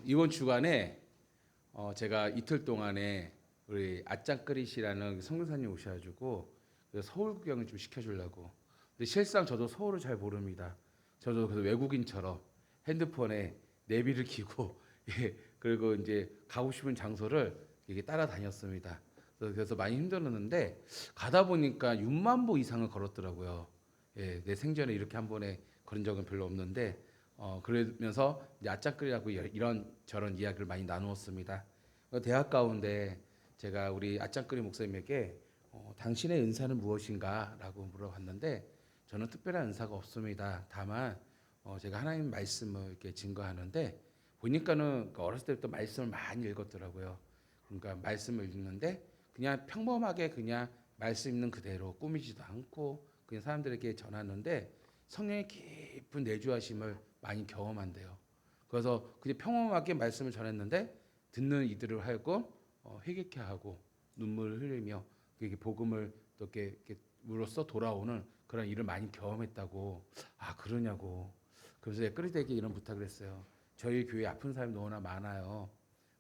이번 주간에 제가 이틀 동안에 우리 아짱그릿이라는 성교사님 오셔가지고 그 서울 구경을 좀 시켜주려고. 근데 실상 저도 서울을 잘 모릅니다. 저도 그래서 외국인처럼 핸드폰에 내비를 키고 예, 그리고 이제 가고 싶은 장소를 이게 따라다녔습니다. 그래서 많이 힘들었는데 가다 보니까 6만 보 이상을 걸었더라고요. 예, 내 생전에 이렇게 한 번에 걸은 적은 별로 없는데 그러면서 이제 아짝거리라고 이런 저런 이야기를 많이 나누었습니다. 대학 가운데 제가 우리 아짝거리 목사님에게 당신의 은사는 무엇인가라고 물어봤는데 저는 특별한 은사가 없습니다. 다만 제가 하나님 말씀을 이렇게 증거하는데 보니까는 그 어렸을 때부터 말씀을 많이 읽었더라고요. 그러니까 말씀을 읽는데 그냥 평범하게 그냥 말씀 있는 그대로 꾸미지도 않고 그냥 사람들에게 전하는데 성령의 깊은 내주하심을 많이 경험한대요. 그래서 그냥 평범하게 말씀을 전했는데 듣는 이들을 하여금 회개케 하고 눈물을 흘리며 이렇게 복음을 또 이렇게 으로써 돌아오는 그런 일을 많이 경험했다고. 아 그러냐고. 그래서 제가 끄리대에게 이런 부탁을 했어요. 저희 교회 아픈 사람이 너무나 많아요.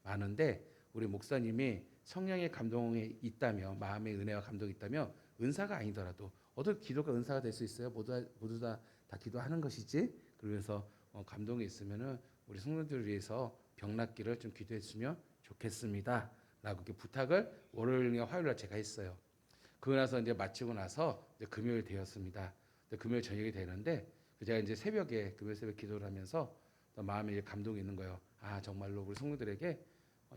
많은데 우리 목사님이 성령의 감동이 있다며 마음의 은혜와 감동이 있다며 은사가 아니더라도 어떻게 기도가 은사가 될 수 있어요? 모두 다 기도하는 것이지. 그러면서 감동이 있으면은 우리 성도들을 위해서 병 낫기를 좀 기도했으면 좋겠습니다. 라고 이렇게 부탁을 월요일과 화요일날 제가 했어요. 그러고 나서 이제 마치고 나서 이제 금요일 되었습니다. 금요일 저녁이 되는데 제가 이제 새벽에 금요일 새벽 기도를 하면서 또 마음에 감동이 있는 거예요. 아 정말로 우리 성도들에게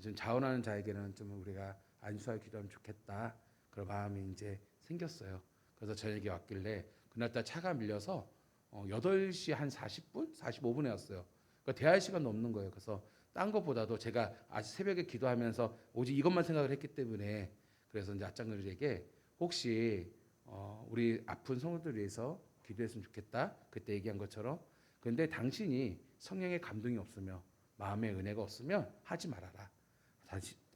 좀 자원하는 자에게는 좀 우리가 안수하여 기도하면 좋겠다. 그런 마음이 이제 생겼어요. 그래서 저녁에 왔길래 그날따라 차가 밀려서 8시 한 40분? 45분에 왔어요. 그러니까 대할 시간도 없는 거예요. 그래서 딴 것보다도 제가 아직 새벽에 기도하면서 오직 이것만 생각을 했기 때문에 그래서 이제 아짱들에게 혹시 우리 아픈 성도들 위해서 기도했으면 좋겠다. 그때 얘기한 것처럼. 그런데 당신이 성령의 감동이 없으며 마음의 은혜가 없으면 하지 말아라.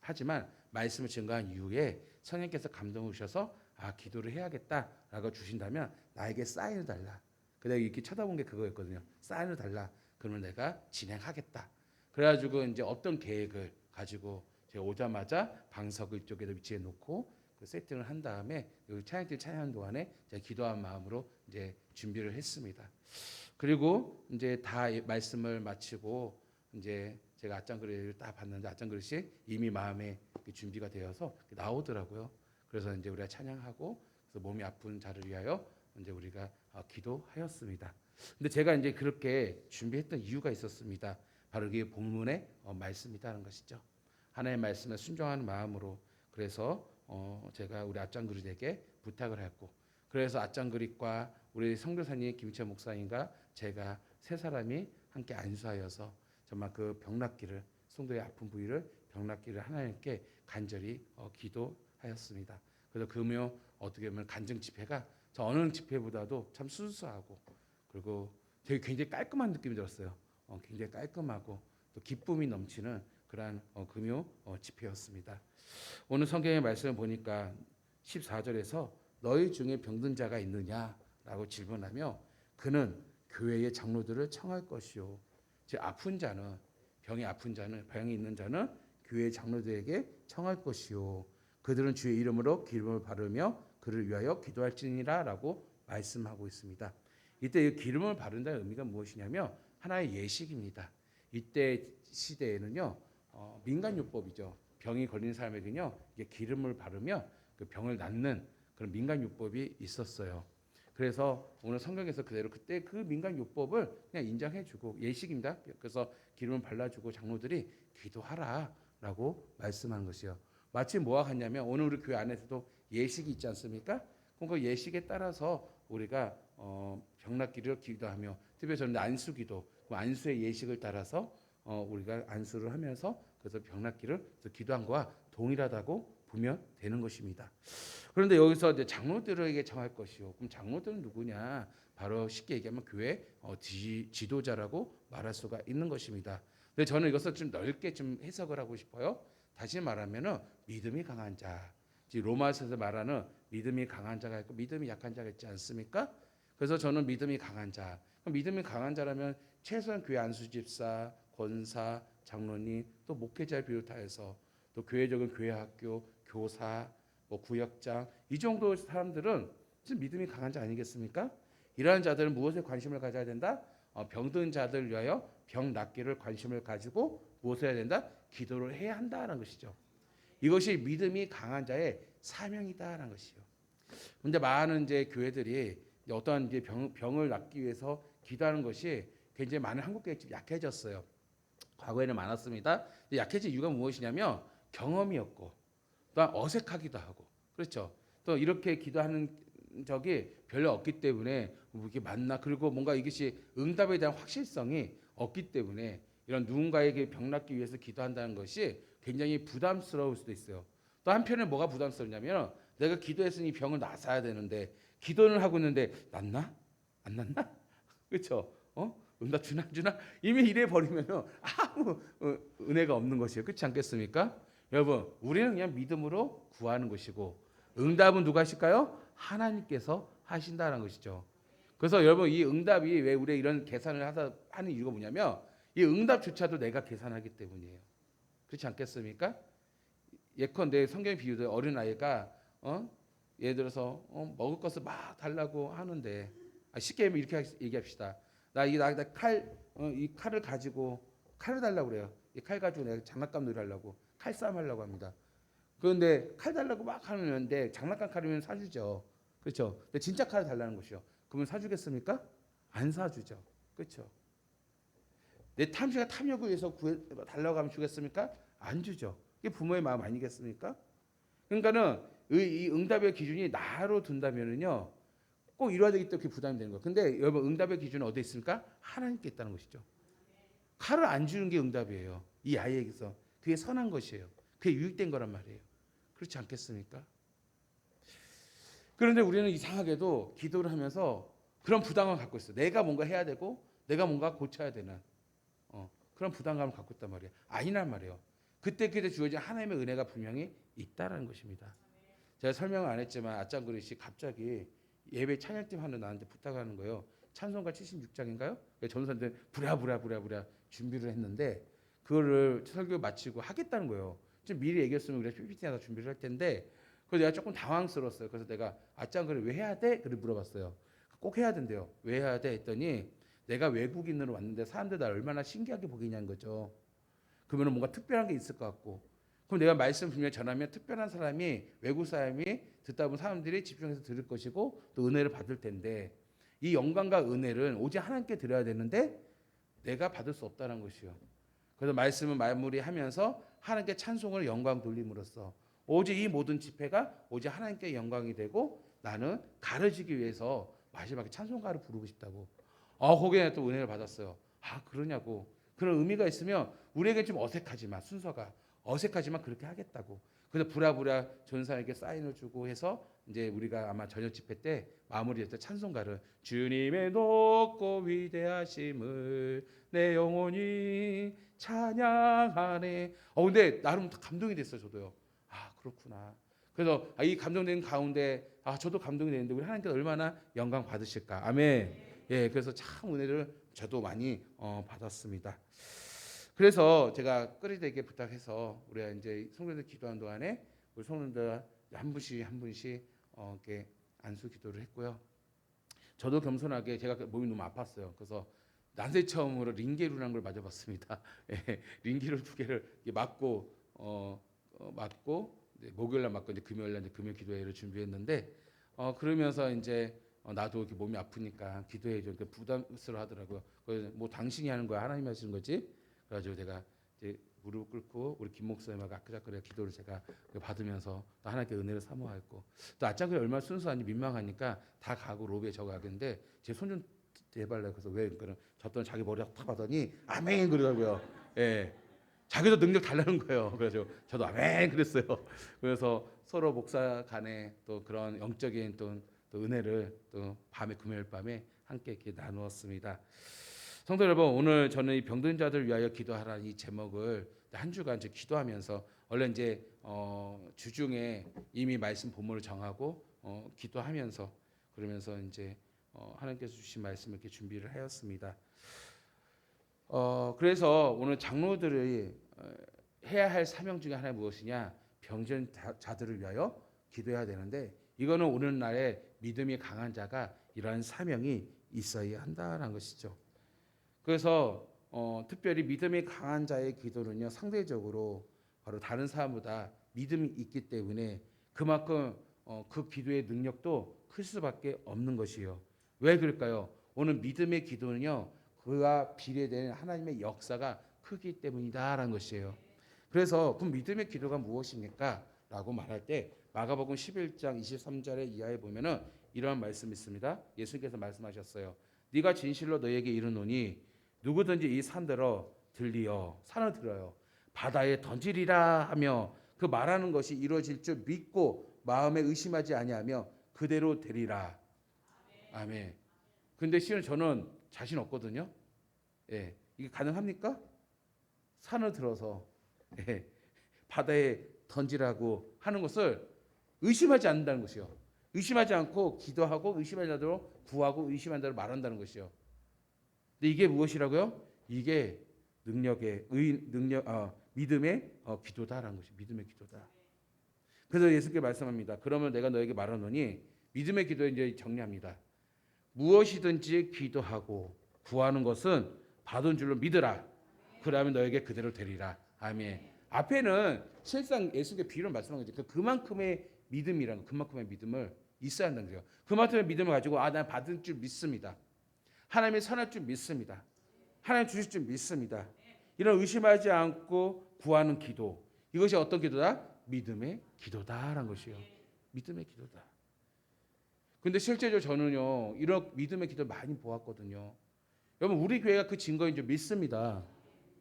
하지만 말씀을 증거한 이후에 성령께서 감동을 주셔서 아 기도를 해야겠다라고 주신다면 나에게 사인을 달라. 그래서 이렇게 쳐다본 게 그거였거든요. 사인을 달라. 그러면 내가 진행하겠다. 그래가지고 이제 어떤 계획을 가지고 제가 오자마자 방석을 이쪽에다 위치해 놓고 그 세팅을 한 다음에 여기 찬양팀 찬양하는 동안에 제가 기도한 마음으로 이제 준비를 했습니다. 그리고 이제 다 말씀을 마치고 이제 제가 아짱그릇을 딱 봤는데 아짱그릇이 이미 마음에 준비가 되어서 나오더라고요. 그래서 이제 우리가 찬양하고 그래서 몸이 아픈 자를 위하여 이제 우리가 기도하였습니다. 근데 제가 이제 그렇게 준비했던 이유가 있었습니다. 바로 이게 본문의 말씀이다는 것이죠. 하나님의 말씀에 순종하는 마음으로 그래서 제가 우리 아짱그릇에게 부탁을 했고 그래서 아짱그릇과 우리 성교사님 김채 목사님과 제가 세 사람이 함께 안수하여서 정말 그 병낫기를 성도의 아픈 부위를 병낫기를 하나님께 간절히 기도하였습니다. 그래서 금요 어떻게 보면 간증 집회가 저 어느 집회보다도 참 순수하고 그리고 되게 굉장히 깔끔한 느낌이 들었어요. 굉장히 깔끔하고 또 기쁨이 넘치는 그러한 금요 집회였습니다. 오늘 성경의 말씀을 보니까 14절에서 너희 중에 병든 자가 있느냐라고 질문하며 그는 교회의 장로들을 청할 것이요. 즉 아픈 자는 병이 있는 자는 교회의 장로들에게 청할 것이요. 그들은 주의 이름으로 기름을 바르며 그를 위하여 기도할지니라라고 말씀하고 있습니다. 이때 이 기름을 바른다는 의미가 무엇이냐면 하나의 예식입니다. 이때 시대에는요 민간요법이죠. 병이 걸린 사람에게는요 이게 기름을 바르면 그 병을 낫는 그런 민간요법이 있었어요. 그래서 오늘 성경에서 그대로 그때 그 민간요법을 그냥 인정해주고 예식입니다. 그래서 기름을 발라주고 장로들이 기도하라라고 말씀한 것이요. 마치 뭐와 같냐면 오늘 우리 교회 안에서도 예식이 있지 않습니까? 그럼 그 예식에 따라서 우리가 병낫기를 기도하며 특별히 저는 안수기도 그 안수의 예식을 따라서 우리가 안수를 하면서 그래서 병낫기를 기도한 거와 동일하다고 보면 되는 것입니다. 그런데 여기서 이제 장로들에게 청할 것이요. 그럼 장로들은 누구냐? 바로 쉽게 얘기하면 교회 지도자라고 말할 수가 있는 것입니다. 근데 저는 이것을 좀 넓게 좀 해석을 하고 싶어요. 다시 말하면은 믿음이 강한 자. 로마서에서 말하는 믿음이 강한 자가 있고 믿음이 약한 자가 있지 않습니까? 그래서 저는 믿음이 강한 자. 믿음이 강한 자라면 최소한 교회 안수집사, 권사, 장로님, 또 목회자를 비롯하여서 또 교회적인 교회 학교, 교사, 뭐 구역장 이 정도 사람들은 좀 믿음이 강한 자 아니겠습니까? 이러한 자들은 무엇에 관심을 가져야 된다? 병든 자들 위하여 병 낫기를 관심을 가지고 무엇을 해야 된다? 기도를 해야 한다는 것이죠. 이것이 믿음이 강한 자의 사명이다라는 것이요. 근데 많은 이제 교회들이 어떠한 이제 병을 낫기 위해서 기도하는 것이 굉장히 많은 한국 교회가 좀 약해졌어요. 과거에는 많았습니다. 약해진 이유가 무엇이냐면 경험이 없고 또한 어색하기도 하고 그렇죠. 또 이렇게 기도하는 적이 별로 없기 때문에 이게 맞나 그리고 뭔가 이것이 응답에 대한 확실성이 없기 때문에 이런 누군가에게 병 낫기 위해서 기도한다는 것이 굉장히 부담스러울 수도 있어요. 또 한편에 뭐가 부담스럽냐면 내가 기도했으니 병을 낫아야 되는데 기도를 하고 있는데 낫나? 안 낫나? 그렇죠? 응답 주나 안 주나? 이미 이래 버리면은 아무 은혜가 없는 것이에요. 그렇지 않겠습니까? 여러분, 우리는 그냥 믿음으로 구하는 것이고 응답은 누가 하실까요? 하나님께서 하신다는 것이죠. 그래서 여러분 이 응답이 왜 우리 이런 계산을 하는 이유가 뭐냐면 이 응답조차도 내가 계산하기 때문이에요. 그렇지 않겠습니까? 예컨대 성경 비유대 어린 아이가 예를 들어서 먹을 것을 막 달라고 하는데 쉽게 이렇게 얘기합시다. 이 칼을 가지고 칼을 달라고 그래요. 이 칼 가지고 내가 장난감 놀이하려고 칼싸움 하려고 합니다. 그런데 칼 달라고 막 하는데 장난감 칼이면 사주죠. 그렇죠? 근데 진짜 칼을 달라는 것이요. 그러면 사주겠습니까? 안 사주죠. 그렇죠? 내 탐지가 탐욕을 위해서 달라고 하면 주겠습니까? 안 주죠. 이게 부모의 마음 아니겠습니까? 그러니까는 이 응답의 기준이 나로 둔다면은요. 꼭 이루어야 되기 때문에 부담이 되는 거예요. 근데 여러분 응답의 기준은 어디에 있습니까? 하나님께 있다는 것이죠. 칼을 안 주는 게 응답이에요. 이 아이에게서. 그게 선한 것이에요. 그게 유익된 거란 말이에요. 그렇지 않겠습니까? 그런데 우리는 이상하게도 기도를 하면서 그런 부담감을 갖고 있어요. 내가 뭔가 해야 되고 내가 뭔가 고쳐야 되는 그런 부담감을 갖고 있단 말이에요. 아니란 말이에요. 그때 주어진 하나님의 은혜가 분명히 있다라는 것입니다. 제가 설명을 안 했지만 아짱그릇이 갑자기 예배 찬양팀 하는 나한테 부탁하는 거예요. 찬송가 76장인가요? 전도사님들 부랴 준비를 했는데 그거를 설교 마치고 하겠다는 거예요. 좀 미리 얘기했으면 우리가 PPT 하나 준비를 할 텐데 그래서 내가 조금 당황스러웠어요. 그래서 내가 아짱그릇 왜 해야 돼? 그를 물어봤어요. 꼭 해야 된대요. 왜 해야 돼? 했더니 내가 외국인으로 왔는데 사람들 나 얼마나 신기하게 보겠냐는 거죠. 그러면 뭔가 특별한 게 있을 것 같고 그럼 내가 말씀 분명히 전하면 특별한 사람이 외국 사람이 듣다 보면 사람들이 집중해서 들을 것이고 또 은혜를 받을 텐데 이 영광과 은혜를 오직 하나님께 드려야 되는데 내가 받을 수 없다는 것이요. 그래서 말씀을 마무리하면서 하나님께 찬송을 영광 돌림으로써 오직 이 모든 집회가 오직 하나님께 영광이 되고 나는 가르치기 위해서 마지막에 찬송가를 부르고 싶다고. 거기에 또 은혜를 받았어요. 그러냐고. 그런 의미가 있으면 우리에게 좀 어색하지만 순서가 어색하지만 그렇게 하겠다고. 그래서 부랴부랴 전사에게 사인을 주고 해서 이제 우리가 아마 저녁 집회 때 마무리할 때 찬송가를 주님의 높고 위대하심을 내 영혼이 찬양하네. 근데 나름 감동이 됐어요. 저도요. 그렇구나. 그래서 이 감동된 가운데 저도 감동이 되는데 우리 하나님께서 얼마나 영광 받으실까. 아멘. 예, 그래서 참 은혜를 저도 많이 받았습니다. 그래서 제가 끓이되게 부탁해서 우리가 이제 성도들 기도하는 동안에 우리 성도들 한 분씩 이렇게 안수 기도를 했고요. 저도 겸손하게 제가 몸이 너무 아팠어요. 그래서 난생 처음으로 링게루라는 걸 맞아봤습니다. 예, 링게루 2개를 맞고 맞고 목요일날 맞고 이제 금요일날 이제 금요 기도회를 준비했는데 그러면서 이제 나도 이렇게 몸이 아프니까 기도해 줘. 부담스러워하더라고요. 그래서 뭐 당신이 하는 거야, 하나님이 하시는 거지? 그래가지고 제가 이제 무릎 꿇고 우리 김 목사님하고 아까자꾸에 기도를 제가 받으면서 또 하나님께 은혜를 사모하고 또 아짱그리 얼마나 순수하니 민망하니까 다 가고 로비에 저거 하겠는데 제 손 좀 대발라. 그래서 왜 그러니까 졌더니 자기 머리 탁 하더니 아멘 그러더라고요. 예. 자기도 능력 달라는 거예요. 그래서 저도 아멘 그랬어요. 그래서 서로 목사 간에 또 그런 영적인 또 은혜를 또 밤에 금요일 밤에 함께 이렇게 나누었습니다. 성도 여러분, 오늘 저는 이 병든 자들 위하여 기도하라는 이 제목을 한 주간 이제 기도하면서 원래 이제 주중에 이미 말씀 본문을 정하고 기도하면서 그러면서 이제 하나님께서 주신 말씀을 이렇게 준비를 하였습니다. 그래서 오늘 장로들이 해야 할 사명 중에 하나가 무엇이냐? 병든 자들을 위하여 기도해야 되는데 이거는 오늘날의 믿음이 강한 자가 이러한 사명이 있어야 한다는 것이죠. 그래서 특별히 믿음이 강한 자의 기도는요 상대적으로 바로 다른 사람보다 믿음이 있기 때문에 그만큼 그 기도의 능력도 클 수밖에 없는 것이요. 왜 그럴까요? 오늘 믿음의 기도는요 그와 비례되는 하나님의 역사가 크기 때문이다라는 것이에요. 그래서 그 믿음의 기도가 무엇입니까? 라고 말할 때 마가복음 11장 23절에 이하에 보면은 이런 말씀이 있습니다. 예수님께서 말씀하셨어요. 네가 진실로 너에게 이르노니 누구든지 이 산들어 들리어 산을 들어요 바다에 던지리라 하며 그 말하는 것이 이루어질 줄 믿고 마음에 의심하지 아니하며 그대로 되리라. 아멘. 근데 실은 저는 자신 없거든요. 예, 이게 가능합니까? 산을 들어서 예, 바다에 던지라고 하는 것을 의심하지 않는다는 것이요. 의심하지 않고 기도하고 의심하지 않도록 구하고 의심한 대로 말한다는 것이요. 근데 이게 무엇이라고요? 이게 믿음의 기도다라는 것이 믿음의 기도다. 그래서 예수께 말씀합니다. 그러면 내가 너에게 말하노니 믿음의 기도에 이제 정리합니다. 무엇이든지 기도하고 구하는 것은 받은 줄로 믿으라. 그러면 너에게 그대로 되리라. 아멘. 앞에는 실상 예수께 비유를 말씀한 거죠. 그만큼의 믿음이라는 그만큼의 믿음을 있어야 한다는 거예요. 그만큼의 믿음을 가지고 난 받을 줄 믿습니다. 하나님이 선할 줄 믿습니다. 하나님 주실 줄 믿습니다. 이런 의심하지 않고 구하는 기도. 이것이 어떤 기도다? 믿음의 기도다라는 것이요. 믿음의 기도다. 근데 실제로 저는요. 이런 믿음의 기도 많이 보았거든요. 여러분 우리 교회가 그 증거인 줄 믿습니다.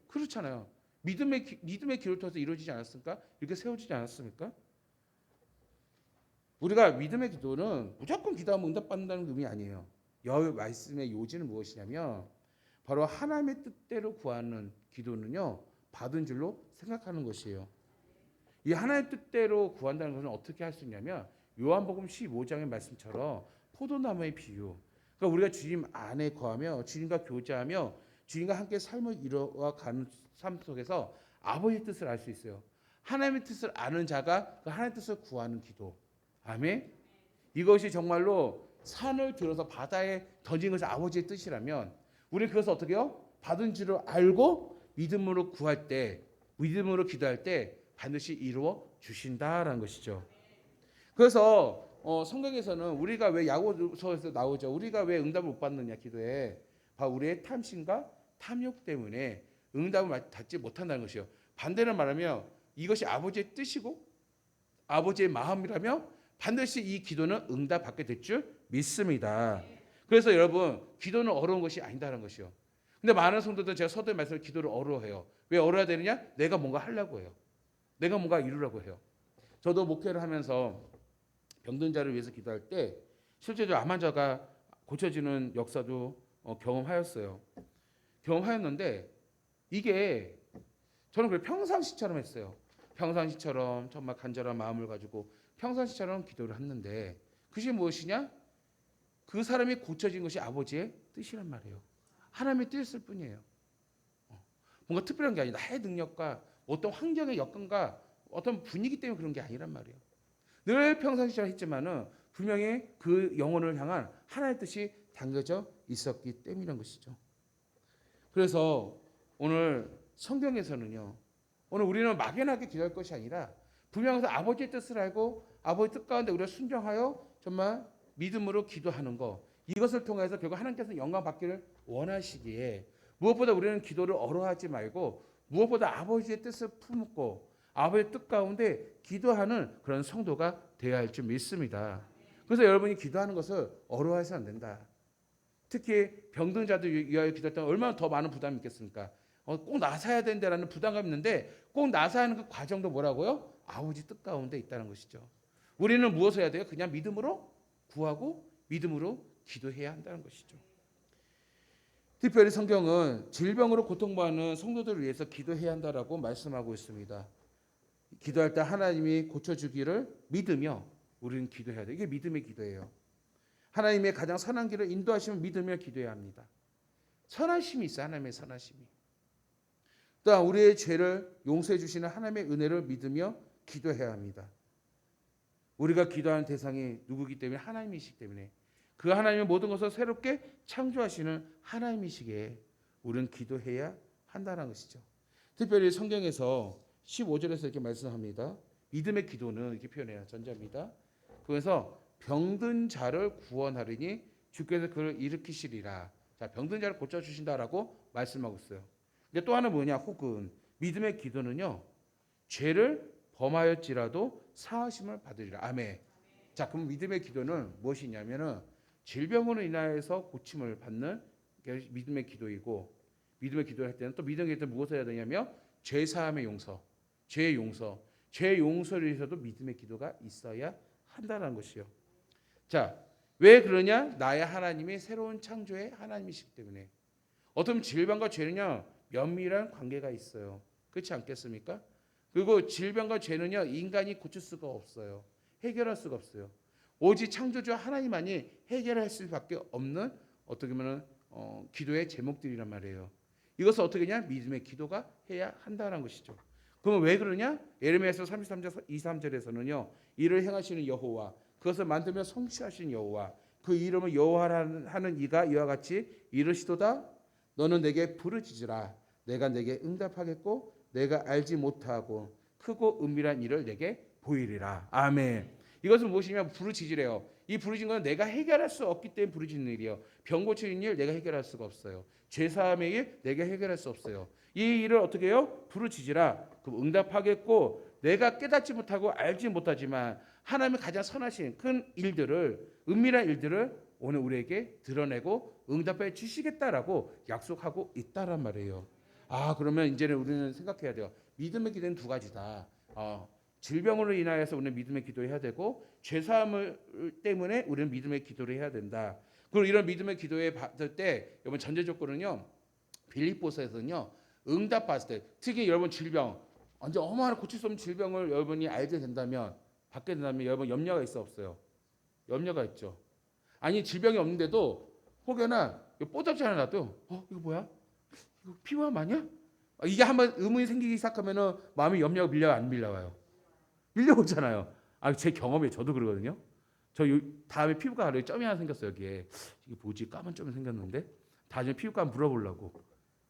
그렇잖아요. 믿음의 기도를 통해서 이루어지지 않았습니까? 이렇게 세워지지 않았습니까? 우리가 믿음의 기도는 무조건 기도하면 응답받는다는 의미 아니에요. 여호와의 말씀의 요지는 무엇이냐면 바로 하나님의 뜻대로 구하는 기도는요 받은 줄로 생각하는 것이에요. 이 하나님의 뜻대로 구한다는 것은 어떻게 할 수 있냐면 요한복음 15장의 말씀처럼 포도나무의 비유. 그러니까 우리가 주님 안에 거하며 주님과 교제하며 주님과 함께 삶을 이루어가는 삶 속에서 아버지의 뜻을 알 수 있어요. 하나님의 뜻을 아는 자가 그 하나님의 뜻을 구하는 기도. 아멘. 이것이 정말로 산을 들어서 바다에 던진 것이 아버지의 뜻이라면 우리는 그것을 어떻게 해요? 받은 줄을 알고 믿음으로 구할 때 믿음으로 기도할 때 반드시 이루어 주신다라는 것이죠. 그래서 성경에서는 우리가 왜 야고보서에서 나오죠. 우리가 왜 응답을 못 받느냐 기도에 바로 우리의 탐심과 탐욕 때문에 응답을 받지 못한다는 것이요. 반대로 말하면 이것이 아버지의 뜻이고 아버지의 마음이라며 반드시 이 기도는 응답받게 될 줄 믿습니다. 그래서 여러분 기도는 어려운 것이 아니다라는 것이요. 근데 많은 성도들은 제가 서두에 말씀을 기도를 어려워해요. 왜 어려워야 되느냐? 내가 뭔가 하려고 해요. 내가 뭔가 이루려고 해요. 저도 목회를 하면서 병든 자를 위해서 기도할 때 실제로 암 환자가 고쳐지는 역사도 경험하였어요. 경험하였는데 이게 저는 그걸 평상시처럼 했어요. 평상시처럼 정말 간절한 마음을 가지고 평상시처럼 기도를 했는데 그것이 무엇이냐? 그 사람이 고쳐진 것이 아버지의 뜻이란 말이에요. 하나님의 뜻일 뿐이에요. 뭔가 특별한 게 아니다. 나의 능력과 어떤 환경의 여건과 어떤 분위기 때문에 그런 게 아니란 말이에요. 늘 평상시처럼 했지만은 분명히 그 영혼을 향한 하나님의 뜻이 담겨져 있었기 때문이란 것이죠. 그래서 오늘 성경에서는요. 오늘 우리는 막연하게 기도할 것이 아니라 분명해서 아버지의 뜻을 알고 아버지 뜻 가운데 우리가 순종하여 정말 믿음으로 기도하는 것. 이것을 통해서 결국 하나님께서 영광 받기를 원하시기에 무엇보다 우리는 기도를 어려워하지 말고 무엇보다 아버지의 뜻을 품고 아버지의 뜻 가운데 기도하는 그런 성도가 되어야 할 줄 믿습니다. 그래서 여러분이 기도하는 것을 어려워해서는 안 된다. 특히 병든 자들 위하여 기도할 때 얼마나 더 많은 부담이 있겠습니까? 꼭 나서야 된다라는 부담감이 있는데 꼭 나서야 하는 그 과정도 뭐라고요? 아버지 뜻 가운데 있다는 것이죠. 우리는 무엇을 해야 돼요? 그냥 믿음으로 구하고 믿음으로 기도해야 한다는 것이죠. 특별히 성경은 질병으로 고통받는 성도들을 위해서 기도해야 한다라고 말씀하고 있습니다. 기도할 때 하나님이 고쳐주기를 믿으며 우리는 기도해야 돼요. 이게 믿음의 기도예요. 하나님의 가장 선한 길을 인도하시면 믿으며 기도해야 합니다. 선하심이 있어요. 하나님의 선하심이. 또한 우리의 죄를 용서해 주시는 하나님의 은혜를 믿으며 기도해야 합니다. 우리가 기도하는 대상이 누구기 때문에 하나님이시기 때문에 그 하나님의 모든 것을 새롭게 창조하시는 하나님이시기에 우리는 기도해야 한다는 것이죠. 특별히 성경에서 15절에서 이렇게 말씀합니다. 믿음의 기도는 이렇게 표현해요. 전자입니다. 그래서 병든 자를 구원하리니 주께서 그를 일으키시리라. 자, 병든 자를 고쳐 주신다라고 말씀하고 있어요. 근데 또 하나 뭐냐? 혹은 믿음의 기도는요. 죄를 범하였지라도 사하심을 받으리라. 아멘. 자, 그럼 믿음의 기도는 무엇이냐면은 질병으로 인하여서 고침을 받는 게 믿음의 기도이고, 믿음의 기도를 할 때는 또 믿음의 기도는 무엇을 해야 되냐면 죄 사함의 용서, 죄의 용서, 죄 용서를 위해서도 믿음의 기도가 있어야 한다는 것이요. 자, 왜 그러냐? 나의 하나님이 새로운 창조의 하나님이시기 때문에. 어떤 질병과 죄는요 면밀한 관계가 있어요. 그렇지 않겠습니까? 그리고 질병과 죄는요 인간이 고칠 수가 없어요. 해결할 수가 없어요. 오직 창조주 하나님만이 해결할 수밖에 없는 어떻게 보면 기도의 제목들이란 말이에요. 이것을 어떻게 하냐? 믿음의 기도가 해야 한다는 것이죠. 그러면 왜 그러냐? 예레미야서 33절 2, 3절에서는요 이를 행하시는 여호와, 그것을 만들며 성취하시는 여호와, 그 이름을 여호와라 하는 이가 이와 같이 이르시도다. 너는 내게 부르짖으라. 내가 내게 응답하겠고 내가 알지 못하고 크고 은밀한 일을 내게 보이리라. 아멘. 이것은 무엇이냐면 부르짖으래요. 이 부르짖는 건 내가 해결할 수 없기 때문에 부르짖는 일이에요. 병 고치는 일 내가 해결할 수가 없어요. 죄사함의 일 내가 해결할 수 없어요. 이 일을 어떻게 해요? 부르짖으라. 그럼 응답하겠고 내가 깨닫지 못하고 알지 못하지만 하나님의 가장 선하신 큰 일들을, 은밀한 일들을 오늘 우리에게 드러내고 응답해 주시겠다라고 약속하고 있다란 말이에요. 아, 그러면 이제는 우리는 생각해야 돼요. 믿음의 기도는 두 가지다. 질병으로 인하여서 우리는 믿음의 기도해야 되고 죄사함을 때문에 우리는 믿음의 기도를 해야 된다. 그리고 이런 믿음의 기도에 받을 때 여러분 전제 조건은요. 빌립보서에서는요. 응답 받을 때 특히 여러분 질병 완전 어마어마한 고칠 수 없는 질병을 여러분이 알게 된다면 받게 된다면 여러분 염려가 있어 없어요? 염려가 있죠. 아니 질병이 없는데도 혹여나 뽀얗지 않아 놔도 이거 뭐야? 이거 피부암 아니야? 이게 한번 의문이 생기기 시작하면은 마음이 염려가 밀려 안 밀려와요? 밀려오잖아요. 제 경험에 저도 그러거든요. 저 다음에 피부과 가려고 점이 하나 생겼어요. 여기에 이게 뭐지? 까만 점이 생겼는데 나중에 피부과 물어보려고.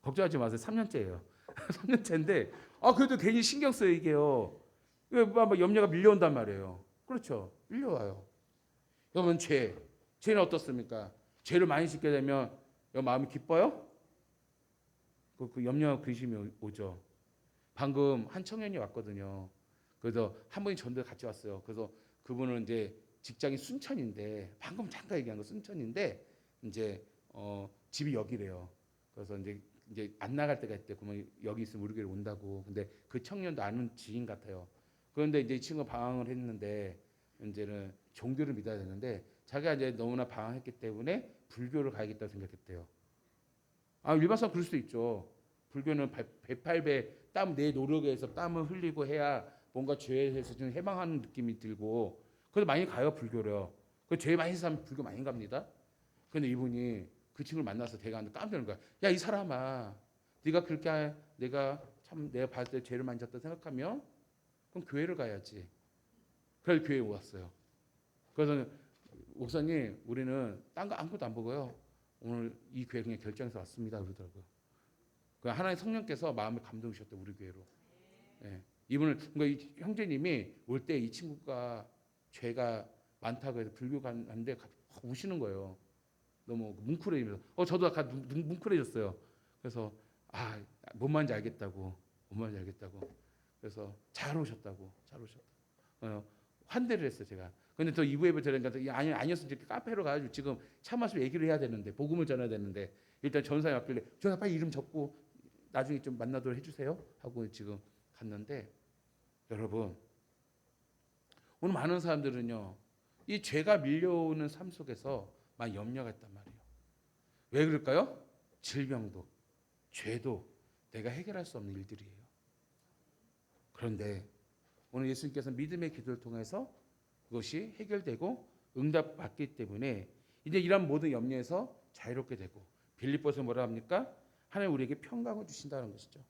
걱정하지 마세요. 3년째예요. 3년째인데 그래도 괜히 신경 써요 이게요. 막 염려가 밀려온단 말이에요. 그렇죠. 밀려와요. 여러분 죄는 어떻습니까? 죄를 많이 짓게 되면 마음이 기뻐요? 그 염려와 근심이 오죠. 방금 한 청년이 왔거든요. 그래서 한 분이 전도 같이 왔어요. 그래서 그분은 이제 직장이 순천인데 방금 잠깐 얘기한 거 순천인데 이제 집이 여기래요. 그래서 이제 안 나갈 때가 있대. 그러면 여기 있으면 우리 교회 온다고. 근데 그 청년도 아는 지인 같아요. 그런데 이제 이 친구가 방황을 했는데 이제는 종교를 믿어야 되는데 자기가 이제 너무나 방황했기 때문에 불교를 가야겠다고 생각했대요. 일반상 그럴 수도 있죠. 불교는 108배 내 노력에 서 땀을 흘리고 해야 뭔가 죄에서 좀 해방하는 느낌이 들고 그래서 많이 가요 불교를. 그 죄 많이 사면 불교 많이 갑니다. 그런데 이분이 그 친구를 만나서 대가 깜짝 놀란 거야. 야, 이 사람아, 네가 그렇게 내가 봤을 때 죄를 많이 졌다 생각하면 그럼 교회를 가야지. 그래서 교회에 왔어요. 그래서 목사님 우리는 딴 거 아무것도 안 보고요. 오늘 이 교회 그냥 결정해서 왔습니다 그러더라고요. 하나님 성령께서 마음을 감동 주셨대 우리 교회로. 네. 이분은 그러니까 이 형제님이 올 때 이 친구가 죄가 많다고 해서 불교 갔는데 우시는 거예요. 너무 뭉클해지면서 저도 아까 뭉클해졌어요. 그래서 뭔 말인지 알겠다고. 그래서 잘 오셨다고. 환대를 했어요 제가. 근데 또 2부 예배 들으니까 아니었으면 이렇게 카페로 가가지고 지금 참아서 얘기를 해야 되는데 복음을 전해야 되는데 일단 전사님 왔길래 전사 빨리 이름 적고 나중에 좀 만나도록 해주세요 하고 지금 갔는데 여러분 오늘 많은 사람들은요 이 죄가 밀려오는 삶 속에서 많이 염려가 있단 말이에요. 왜 그럴까요? 질병도 죄도 내가 해결할 수 없는 일들이에요. 그런데 오늘 예수님께서 믿음의 기도를 통해서 그것이 해결되고 응답받기 때문에 이제 이런 모든 염려에서 자유롭게 되고 빌립보서 뭐라 합니까? 하나님 우리에게 평강을 주신다는 것이죠.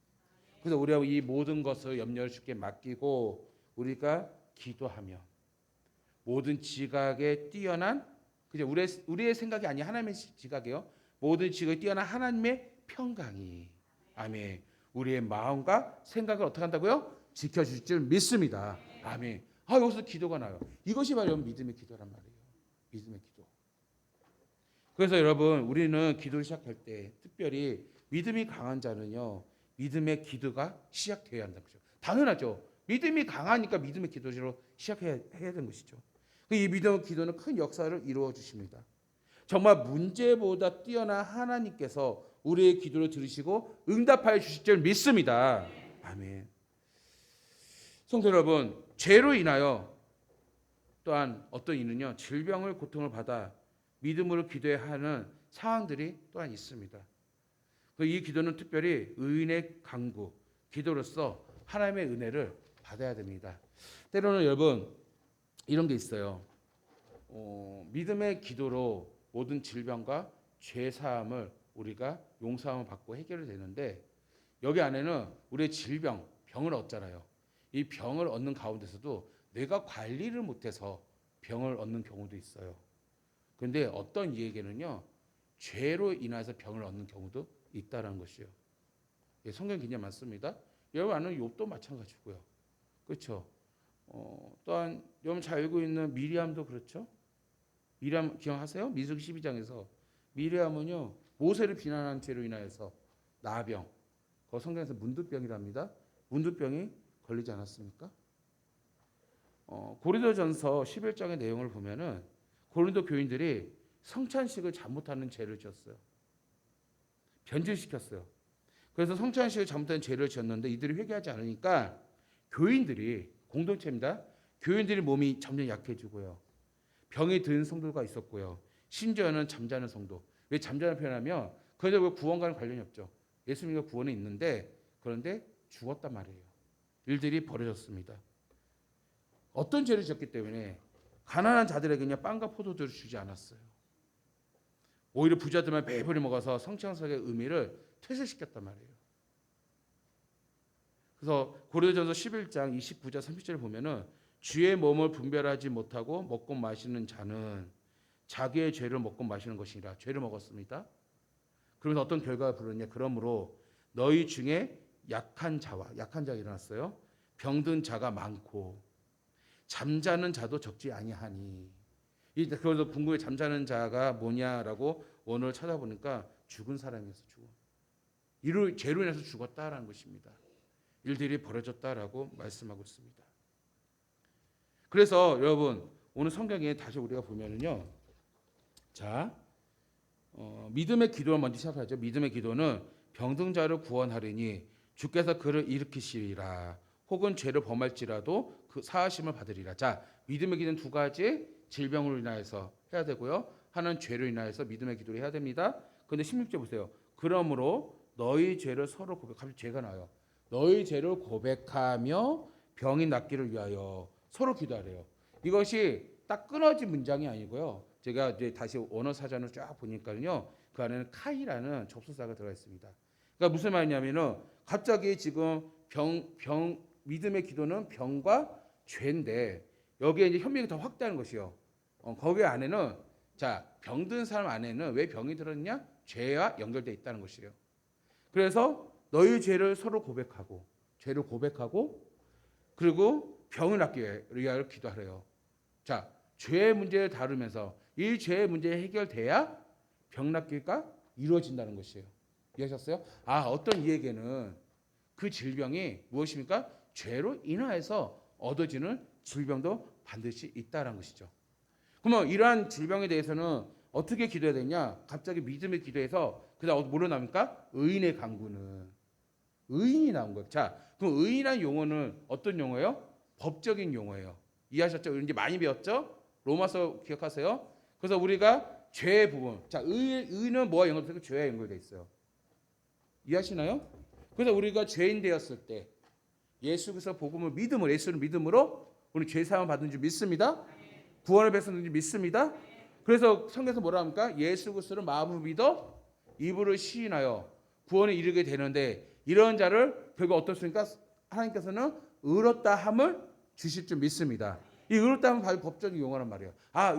그래서 우리가 이 모든 것을 염려를 주께 맡기고 우리가 기도하며 모든 지각에 뛰어난 그죠? 우리의 생각이 아니 하나님의 지각이요. 모든 지각에 뛰어난 하나님의 평강이 아멘. 우리의 마음과 생각을 어떻게 한다고요? 지켜주실 줄 믿습니다. 아멘. 여기서 기도가 나요. 이것이 바로 믿음의 기도란 말이에요. 믿음의 기도. 그래서 여러분 우리는 기도를 시작할 때 특별히 믿음이 강한 자는요. 믿음의 기도가 시작되어야 한다는 거죠. 당연하죠. 믿음이 강하니까 믿음의 기도로 시작해야 되는 것이죠. 이 믿음의 기도는 큰 역사를 이루어 주십니다. 정말 문제보다 뛰어난 하나님께서 우리의 기도를 들으시고 응답하여 주실 줄 믿습니다. 아멘. 성도 여러분, 죄로 인하여 또한 어떤 이는요 질병을 고통을 받아 믿음으로 기도해야 하는 상황들이 또한 있습니다. 이 기도는 특별히 의인의 간구, 기도로서 하나님의 은혜를 받아야 됩니다. 때로는 여러분 이런 게 있어요. 믿음의 기도로 모든 질병과 죄 사함을 우리가 용서함을 받고 해결이 되는데 여기 안에는 우리의 질병, 병을 얻잖아요. 이 병을 얻는 가운데서도 내가 관리를 못해서 병을 얻는 경우도 있어요. 그런데 어떤 이에게는요 죄로 인해서 병을 얻는 경우도 있다는 것이요. 성경 굉장히 많습니다. 여러분 아는 욥도 마찬가지고요. 그렇죠. 또한 여러분 잘 알고 있는 미리암도 그렇죠. 미리암 기억하세요? 민수기 12장에서 미리암은요 모세를 비난한 죄로 인하여서 나병, 그 성경에서 문두병이랍니다. 문두병이 걸리지 않았습니까? 고린도전서 11장의 내용을 보면은 고린도 교인들이 성찬식을 잘못하는 죄를 지었어요. 변질시켰어요. 그래서 성찬식을 잘못한 죄를 지었는데 이들이 회개하지 않으니까 교인들이 공동체입니다. 교인들이 몸이 점점 약해지고요. 병이 든 성도가 있었고요. 심지어는 잠자는 성도. 왜 잠자는 표현하면 그래도 구원과는 관련이 없죠. 예수님과 구원은 있는데 그런데 죽었단 말이에요. 일들이 벌어졌습니다. 어떤 죄를 지었기 때문에 가난한 자들에게 그냥 빵과 포도주를 주지 않았어요. 오히려 부자들만 배불리 먹어서 성찬식의 의미를 퇴색시켰단 말이에요. 그래서 고린도전서 11장 29절 30절을 보면은 주의 몸을 분별하지 못하고 먹고 마시는 자는 자기의 죄를 먹고 마시는 것이니라. 죄를 먹었습니다. 그러면서 어떤 결과가 부르냐? 그러므로 너희 중에 약한 자가 일어났어요. 병든 자가 많고 잠자는 자도 적지 아니하니. 그래서 궁금해 잠자는 자가 뭐냐라고 원어를 찾아보니까 죽은 사람이었어. 죄로 인해서 죽었다라는 것입니다. 일들이 벌어졌다라고 말씀하고 있습니다. 그래서 여러분 오늘 성경에 다시 우리가 보면은요, 자 믿음의 기도를 먼저 시작하죠. 믿음의 기도는 병든 자를 구원하리니 주께서 그를 일으키시리라. 혹은 죄를 범할지라도 그 사하심을 받으리라. 자 믿음의 기도는 두 가지 질병으로 인하여서 해야 되고요. 하나는 죄로 인하여서 믿음의 기도를 해야 됩니다. 그런데 16절 보세요. 그러므로 너희 죄를 서로 고백하면 죄가 나요. 너희 죄를 고백하며 병이 낫기를 위하여 서로 기도하래요. 이것이 딱 끊어진 문장이 아니고요. 제가 이제 다시 원어 사전을 쫙 보니까요, 그 안에는 카이라는 접속사가 들어가 있습니다. 그러니까 무슨 말이냐면은 갑자기 지금 믿음의 기도는 병과 죄인데 여기에 이제 현명이 더 확대하는 것이요. 거기 안에는 자 병든 사람 안에는 왜 병이 들었냐? 죄와 연결되어 있다는 것이에요. 그래서 너희 죄를 서로 고백하고 죄를 고백하고 그리고 병을 낫기 위하여 기도하래요. 자 죄의 문제를 다루면서 이 죄의 문제 해결돼야 병 낫기가 이루어진다는 것이에요. 이해하셨어요? 어떤 이에게는 그 질병이 무엇입니까? 죄로 인하여서 얻어지는 질병도 반드시 있다는 것이죠. 그러면 이러한 질병에 대해서는 어떻게 기도해야 되냐? 갑자기 믿음의 기도에서 그다음 뭐로 나옵니까? 의인의 간구는 의인이 나온 거예요. 자, 그럼 의인이라는 용어는 어떤 용어예요? 법적인 용어예요. 이해하셨죠? 이제 많이 배웠죠? 로마서 기억하세요? 그래서 우리가 죄의 부분, 자 의는 뭐와 연결되어 있고 죄와 연결되어 있어요. 이해하시나요? 그래서 우리가 죄인 되었을 때 예수께서 복음을 믿음으로 예수를 믿음으로 우리 죄 사함을 받은 줄 믿습니다. 구원을 받은 줄 믿습니다. 그래서 성경에서 뭐라 합니까? 예수 그리스도를 마음으로 믿어 입으로 시인하여 구원에 이르게 되는데 이런 자를 결국 어떻습니까? 하나님께서는 의롭다 함을 주실 줄 믿습니다. 이 의롭다 함은 바로 법적인 용어란 말이에요.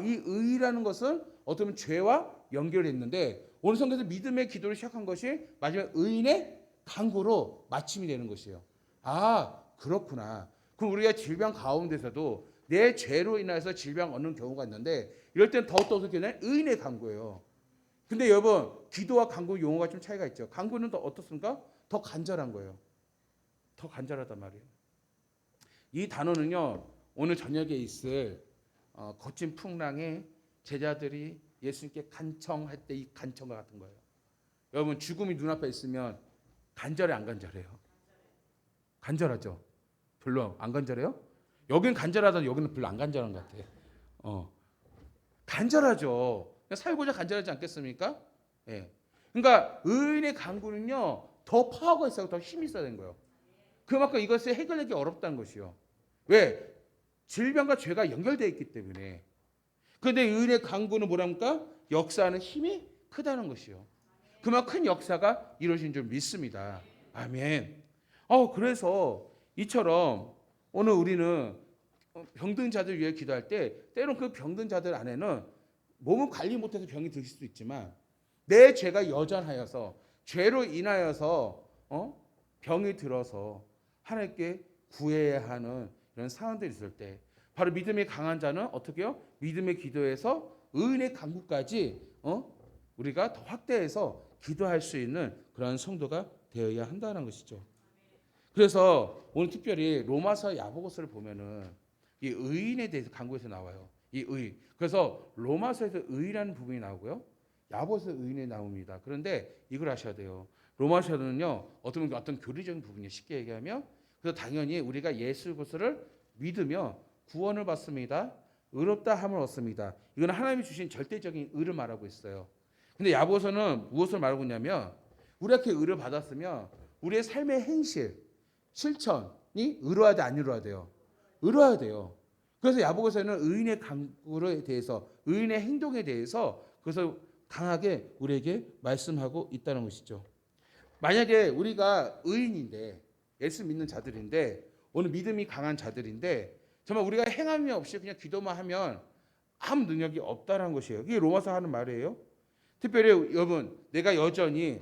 이 의라는 것은 어떻게 보면 죄와 연결했는데 오늘 성경에서 믿음의 기도를 시작한 것이 마지막 의인의 간구로 마침이 되는 것이에요. 그렇구나. 그럼 우리가 질병 가운데서도 내 죄로 인해서 질병 얻는 경우가 있는데 이럴 때는 더욱더 어떻게 되냐? 의인의 간구예요. 근데 여러분 기도와 간구 용어가 좀 차이가 있죠. 간구는 더 어떻습니까? 더 간절한 거예요. 더 간절하단 말이에요. 이 단어는요 오늘 저녁에 있을 거친 풍랑에 제자들이 예수님께 간청할 때 이 간청과 같은 거예요. 여러분 죽음이 눈앞에 있으면 간절해 안 간절해요? 간절하죠. 별로 안 간절해요? 여긴 간절하다 여기는 별로 안 간절한 것 같아요. 간절하죠. 살고자 간절하지 않겠습니까? 예. 그러니까 의인의 간구는요 더 파워가 있어요. 더 힘이 있어야 되는 거예요. 그만큼 이것을 해결하기 어렵다는 것이요. 왜? 질병과 죄가 연결되어 있기 때문에. 그런데 의인의 간구는 뭐랍니까? 역사하는 힘이 크다는 것이요. 그만큼 큰 역사가 이루어진 줄 믿습니다. 아멘. 그래서 이처럼 오늘 우리는 병든 자들 위해 기도할 때 때론 그 병든 자들 안에는 몸을 관리 못해서 병이 들 수도 있지만 내 죄가 여전하여서 죄로 인하여서 병이 들어서 하나님께 구해야 하는 이런 상황들이 있을 때 바로 믿음이 강한 자는 어떻게 해요? 믿음의 기도에서 의인의 간구까지 우리가 더 확대해서 기도할 수 있는 그런 성도가 되어야 한다는 것이죠. 그래서 오늘 특별히 로마서 야고보서를 보면은 이 의인에 대해서 간구에서 나와요. 이 의. 그래서 로마서에서 의라는 부분이 나오고요. 야고보서 의인이 나옵니다. 그런데 이걸 아셔야 돼요. 로마서는요 어떤 교리적인 부분이 쉽게 얘기하면 그래서 당연히 우리가 예수 그리스도를 믿으며 구원을 받습니다. 의롭다 함을 얻습니다. 이건 하나님이 주신 절대적인 의를 말하고 있어요. 근데 야고보서는 무엇을 말하고 있냐면 우리가 그 의를 받았으면 우리의 삶의 행실, 실천이 의로워야 돼, 안 의로워야 돼요? 의로워야 돼요. 그래서 야고보서는 의인의 간구에 대해서, 의인의 행동에 대해서 그래서 강하게 우리에게 말씀하고 있다는 것이죠. 만약에 우리가 의인인데 예수 믿는 자들인데 오늘 믿음이 강한 자들인데 정말 우리가 행함이 없이 그냥 기도만 하면 아무 능력이 없다는 것이에요. 이게 로마서 하는 말이에요. 특별히 여러분 내가 여전히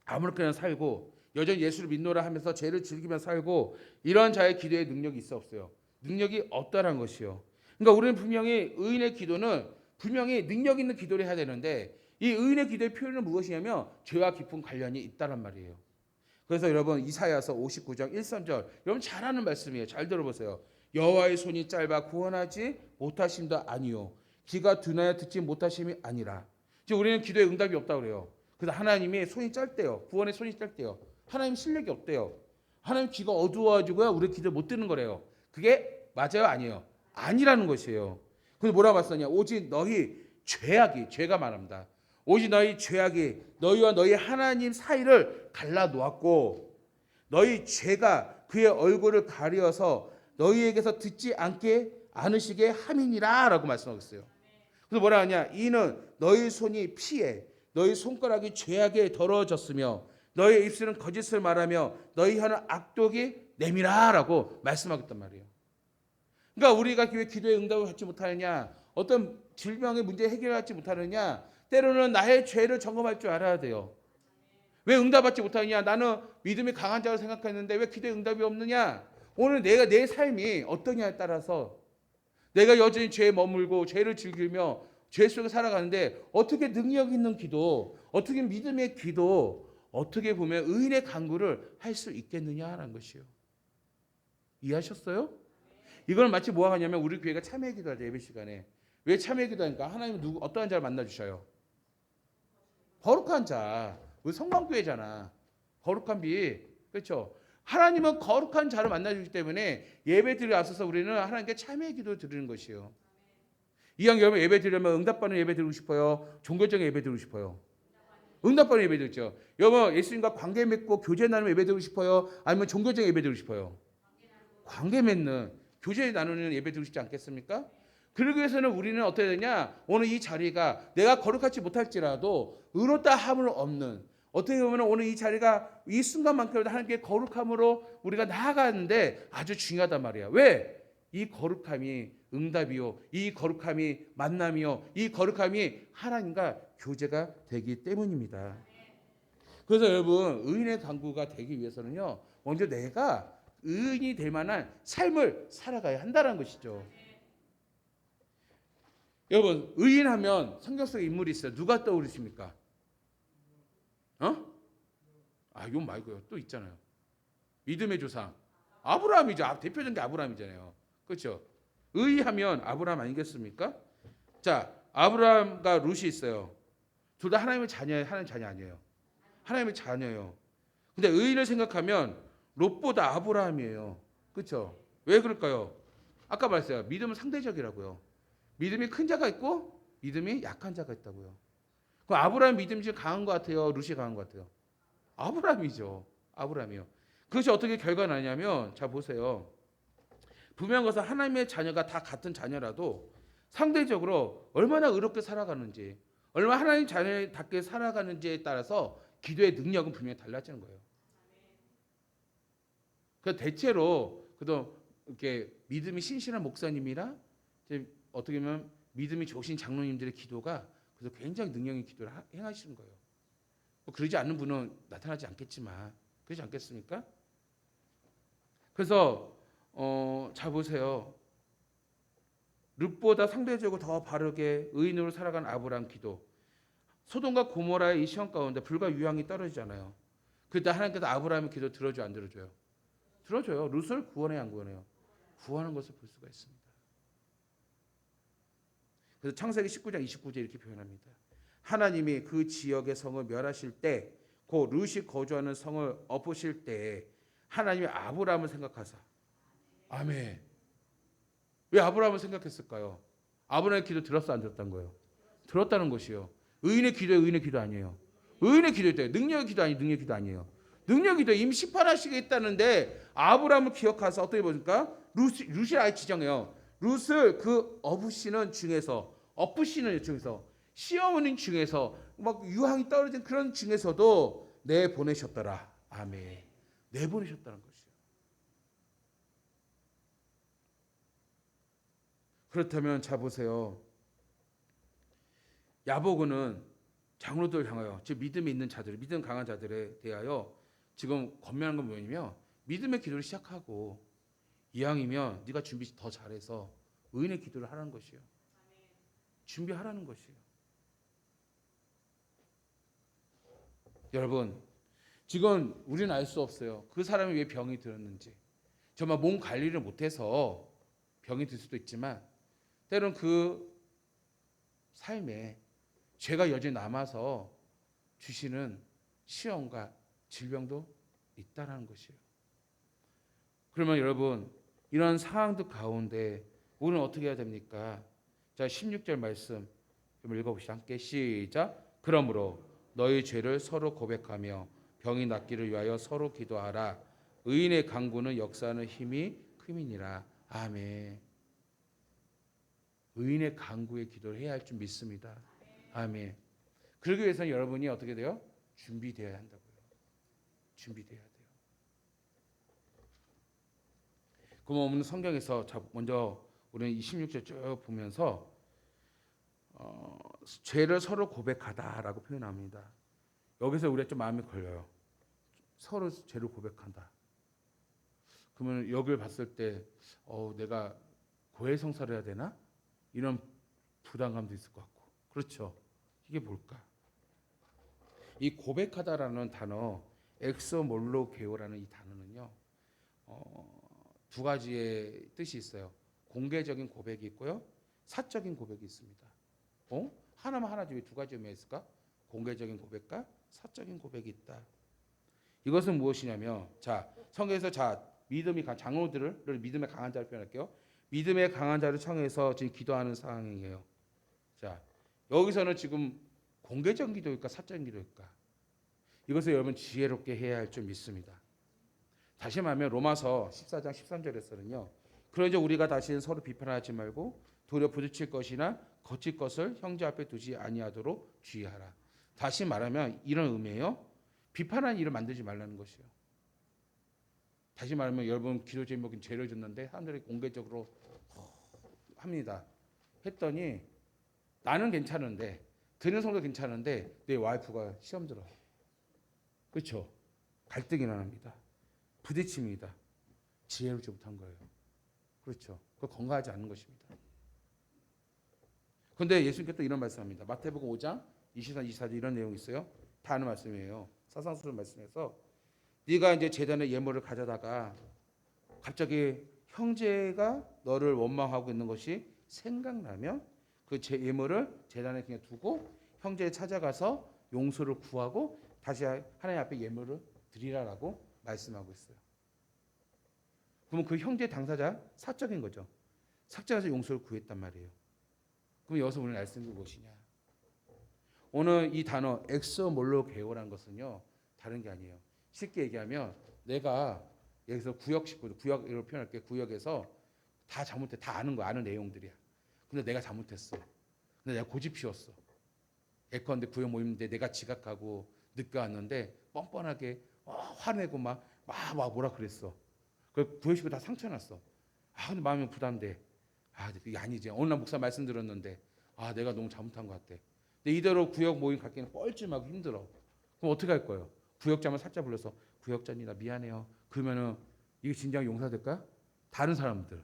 아무렇게나 살고 여전히 예수를 믿노라 하면서 죄를 즐기며 살고 이런 자의 기도에 능력이 있어 없어요? 능력이 없다는 것이요. 그러니까 우리는 분명히 의인의 기도는 분명히 능력 있는 기도를 해야 되는데 이 의인의 기도의 표현은 무엇이냐면 죄와 깊은 관련이 있다란 말이에요. 그래서 여러분 이사야서 59장 1, 3절 여러분 잘 아는 말씀이에요. 잘 들어보세요. 여호와의 손이 짧아 구원하지 못하심도 아니요 귀가 둔하여 듣지 못하심이 아니라. 지금 우리는 기도에 응답이 없다고 그래요. 그래서 하나님이 손이 짧대요. 구원의 손이 짧대요. 하나님 실력이 없대요. 하나님 귀가 어두워가지고요 우리 기도 못 듣는 거래요. 그게 맞아요 아니에요? 아니라는 것이에요. 그래서 뭐라고 말씀하냐? 오직 너희 죄악이, 죄가 말합니다. 오직 너희 죄악이 너희와 너희 하나님 사이를 갈라놓았고 너희 죄가 그의 얼굴을 가려서 너희에게서 듣지 않으시게 함이니라 라고 말씀하고 있어요. 그래서 뭐라 하냐? 이는 너희 손이 피해 너희 손가락이 죄악에 더러워졌으며 너희 입술은 거짓을 말하며 너희 혀는 악독이 내밀어 라고 말씀하겠단 말이에요. 그러니까 우리가 왜 기도에 응답을 받지 못하느냐, 어떤 질병의 문제 해결하지 못하느냐, 때로는 나의 죄를 점검할 줄 알아야 돼요. 왜 응답받지 못하느냐? 나는 믿음이 강한 자로 생각했는데 왜 기도에 응답이 없느냐? 오늘 내 삶이 어떠냐에 따라서 내가 여전히 죄에 머물고 죄를 즐기며 죄 속에 살아가는데 어떻게 능력 있는 기도, 어떻게 믿음의 기도, 어떻게 보면 의인의 간구를 할 수 있겠느냐라는 것이요. 이해하셨어요? 이걸 마치 뭐가 하냐면 우리 교회가 참회 기도할 때 예배 시간에 왜 참회 기도하니까 하나님은 어떠한 자를 만나 주셔요? 거룩한 자. 우리 성광교회잖아. 거룩한 비. 그렇죠? 하나님은 거룩한 자를 만나 주기 때문에 예배 드리러 앞서서 우리는 하나님께 참회 기도 드리는 것이요. 이왕 여러분 예배 드리려면 응답받는 예배 드리고 싶어요? 종교적인 예배 드리고 싶어요? 응답받는 예배 드리죠. 여러분 예수님과 관계 맺고 교제 나누는 예배 드리고 싶어요? 아니면 종교적인 예배 드리고 싶어요? 관계 맺는 교제 나누는 예배 드리고 싶지 않겠습니까? 그러기 위해서는 우리는 어떻게 되냐? 오늘 이 자리가 내가 거룩하지 못할지라도 의롭다 함을 얻는 어떻게 보면 오늘 이 자리가 이 순간만큼이라도 하나님께 거룩함으로 우리가 나아가는데 아주 중요하단 말이야. 왜? 이 거룩함이 응답이요, 이 거룩함이 만남이요, 이 거룩함이 하나님과 교제가 되기 때문입니다. 그래서 여러분, 의인의 강구가 되기 위해서는요, 먼저 내가 의인이 될 만한 삶을 살아가야 한다는 것이죠. 여러분, 의인하면 성경 속에 인물이 있어요. 누가 떠오르십니까? 이건 말고요. 또 있잖아요. 믿음의 조상 아브라함이죠. 대표적인 게 아브라함이잖아요. 그렇죠? 의하면 아브라함 아니겠습니까? 자, 아브라함과 룻이 있어요. 둘 다 하나님의 자녀예요. 하나님 자녀 아니에요. 하나님의 자녀예요. 근데 의인을 생각하면 롯보다 아브라함이에요. 그렇죠? 왜 그럴까요? 아까 말했어요. 믿음은 상대적이라고요. 믿음이 큰 자가 있고 믿음이 약한 자가 있다고요. 그 아브라함 믿음이 강한 것 같아요? 룻이 강한 것 같아요? 아브라함이죠. 아브라함이요. 그것이 어떻게 결과가 나냐면, 자 보세요. 분명한 것은 하나님의 자녀가 다 같은 자녀라도 상대적으로 얼마나 의롭게 살아가는지, 얼마나 하나님 자녀답게 살아가는지에 따라서 기도의 능력은 분명히 달라지는 거예요. 그래서 대체로 그래도 이렇게 믿음이 신실한 목사님이라 어떻게 보면 믿음이 좋으신 장로님들의 기도가 그래서 굉장히 능력 있는 기도를 행하시는 거예요. 뭐 그러지 않는 분은 나타나지 않겠지만 그러지 않겠습니까? 그래서 자 보세요. 룻보다 상대적으로 더 바르게 의인으로 살아간 아브라함 기도. 소돔과 고모라의 이 시험 가운데 불과 유황이 떨어지잖아요. 그때 하나님께서 아브라함의 기도 들어줘요, 안 들어줘요? 들어줘요. 룻을 구원해요, 안 구원해요? 구하는 것을 볼 수가 있습니다. 그래서 창세기 19장 29절 이렇게 표현합니다. 하나님이 그 지역의 성을 멸하실 때, 그 룻이 거주하는 성을 엎으실 때 하나님이 아브라함을 생각하사. 아멘. 왜 아브라함을 생각했을까요? 아브라함의 기도 들었어, 안 들었다는 거예요? 들었다는 것이요. 의인의 기도에 의인의 기도 아니에요. 의인의 기도에 능력의 기도 아니 능력의 기도 아니에요. 능력의 기도 이미 심판하시겠다는데 아브라함을 기억하사 어떻게 보니까 룻이 아예 지정해요. 룻을 그 엎으시는 중에서 시어머니 중에서 막 유황이 떨어진 그런 중에서도 내 보내셨더라. 아멘. 내 보내셨다는 것이요. 그렇다면 자 보세요. 야보고는 장로들 향하여, 즉 믿음이 있는 자들, 믿음 강한 자들에 대하여 지금 권면한 건 뭐냐면 믿음의 기도를 시작하고 이왕이면 네가 준비 더 잘해서 의인의 기도를 하라는 것이요. 준비하라는 것이요. 여러분, 지금 우리는 알 수 없어요. 그 사람이 왜 병이 들었는지. 정말 몸 관리를 못해서 병이 들 수도 있지만 때로는 그 삶에 죄가 여전히 남아서 주시는 시험과 질병도 있다라는 것이에요. 그러면 여러분, 이런 상황들 가운데 우리는 어떻게 해야 됩니까? 자, 16절 말씀 좀 읽어보시죠. 함께 시작. 그러므로 너희 죄를 서로 고백하며 병이 낫기를 위하여 서로 기도하라. 의인의 간구는 역사하는 힘이 큼이니라. 아멘. 의인의 간구의 기도를 해야 할 줄 믿습니다. 아멘. 그러기 위해서는 여러분이 어떻게 돼요? 준비되어야 한다고요. 준비되어야 돼요. 그럼 오늘 성경에서 먼저 우리는 26절 쭉 보면서 죄를 서로 고백하다라고 표현합니다. 여기서 우리가 좀 마음이 걸려요. 서로 죄를 고백한다. 그러면 여기를 봤을 때 내가 고해성사를 해야 되나? 이런 부담감도 있을 것 같고. 그렇죠. 이게 뭘까? 이 고백하다라는 단어, 엑소몰로게오라는 이 단어는요, 두 가지의 뜻이 있어요. 공개적인 고백이 있고요, 사적인 고백이 있습니다. 하나만 하나지 왜 두 가지 의미가 있을까? 공개적인 고백과 사적인 고백이 있다. 이것은 무엇이냐면, 자, 성경에서 믿음이 강한 장로들을 믿음의 강한 자를 표현할게요. 믿음의 강한 자를 청해서 지금 기도하는 상황이에요. 자, 여기서는 지금 공개적인 기도일까 사적인 기도일까? 이것을 여러분 지혜롭게 해야 할 줄 믿습니다. 다시 말하면 로마서 14장 13절에서는요. 그러므로 우리가 다시는 서로 비판하지 말고 도리어 부딪힐 것이나 거칠 것을 형제 앞에 두지 아니하도록 주의하라. 다시 말하면 이런 의미예요. 비판하는 일을 만들지 말라는 것이요. 다시 말하면 여러분 기도 제목은 죄를 졌는데 사람들이 공개적으로 합니다. 했더니 나는 괜찮은데 듣는 성도 괜찮은데 내 와이프가 시험 들어. 그렇죠? 갈등이 일어납니다. 부딪힙니다. 지혜롭지 못한 거예요. 그렇죠? 그거 건강하지 않은 것입니다. 그런데 예수님께서 또 이런 말씀합니다. 마태복음 5장 23, 24절 이런 내용이 있어요. 다 아는 말씀이에요. 사상스러운 말씀에서 네가 이제 제단의 예물을 가져다가 갑자기 형제가 너를 원망하고 있는 것이 생각나면 그 예물을 제단에 그냥 두고 형제에 찾아가서 용서를 구하고 다시 하나님 앞에 예물을 드리라라고 말씀하고 있어요. 그러면 그 형제 당사자 사적인 거죠. 삭제해서 용서를 구했단 말이에요. 그럼 여기서 우리는 알 수 있는 게 무엇이냐? 오늘 이 단어 엑소몰로게오라는 것은요 다른 게 아니에요. 쉽게 얘기하면 내가 여기서 구역식으로 구역으로 표현할게. 구역에서 다 잘못해. 다 아는 거야. 아는 내용들이야. 근데 내가 잘못했어. 근데 내가 고집 피웠어. 예컨대 구역 모임인데 내가 지각하고 늦게 왔는데 뻔뻔하게 화내고 막 뭐라 그랬어. 그 구역식으로 다 상처났어. 근데 마음이 부담돼. 이게 아니지. 어느 날 목사 말씀 들었는데 내가 너무 잘못한 것 같아. 근데 이대로 구역 모임 갖기는 뻘쭘하고 힘들어. 그럼 어떻게 할 거예요? 구역장을 살짝 불러서 구역장님 나 미안해요. 그러면은 이게 진작 용서될까? 다른 사람들.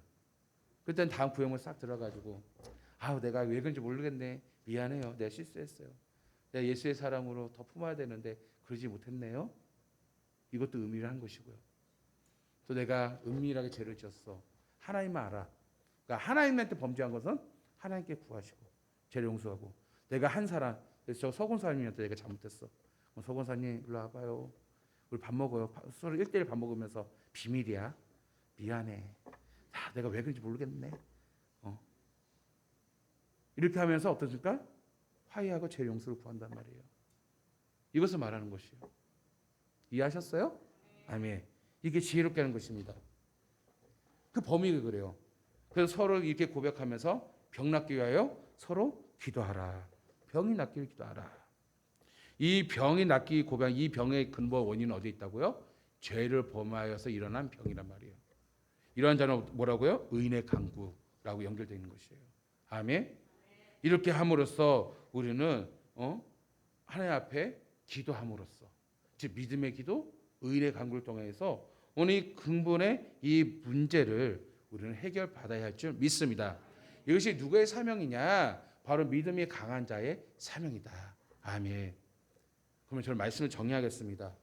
그때는 다음 구역을 싹 들어가지고 내가 왜 그런지 모르겠네. 미안해요. 내가 실수했어요. 내가 예수의 사랑으로 더 품어야 되는데 그러지 못했네요. 이것도 의미를 한 것이고요. 또 내가 은밀하게 죄를 지었어. 하나님만 알아. 그러니까 하나님한테 범죄한 것은 하나님께 구하시고 죄를 용서하고 내가 한 사람 그래서 저 서곤사님한테 내가 잘못했어. 서곤사님 일로 와봐요. 우리 밥 먹어요. 서로 1대1 밥 먹으면서 비밀이야. 미안해. 내가 왜 그런지 모르겠네. 이렇게 하면서 어떻습니까? 화해하고 죄 용서를 구한단 말이에요. 이것을 말하는 것이에요. 이해하셨어요? 아멘. 이게 지혜롭게 하는 것입니다. 그 범위가 그래요. 그래서 서로 이렇게 고백하면서 병 낫기 위하여 서로 기도하라. 병이 낫기 위해 기도하라. 이 병이 낫기 고백, 이 병의 근본 원인은 어디에 있다고요? 죄를 범하여서 일어난 병이란 말이에요. 이러한 자는 뭐라고요? 의인의 강구라고 연결되어 있는 것이에요. 아멘. 이렇게 함으로써 우리는 하나님 앞에 기도함으로써 즉 믿음의 기도, 의인의 강구를 통해서 오늘 이 근본의 이 문제를 우리는 해결받아야 할 줄 믿습니다. 이것이 누구의 사명이냐? 바로 믿음이 강한 자의 사명이다. 아멘. 그러면 저는 말씀을 정리하겠습니다.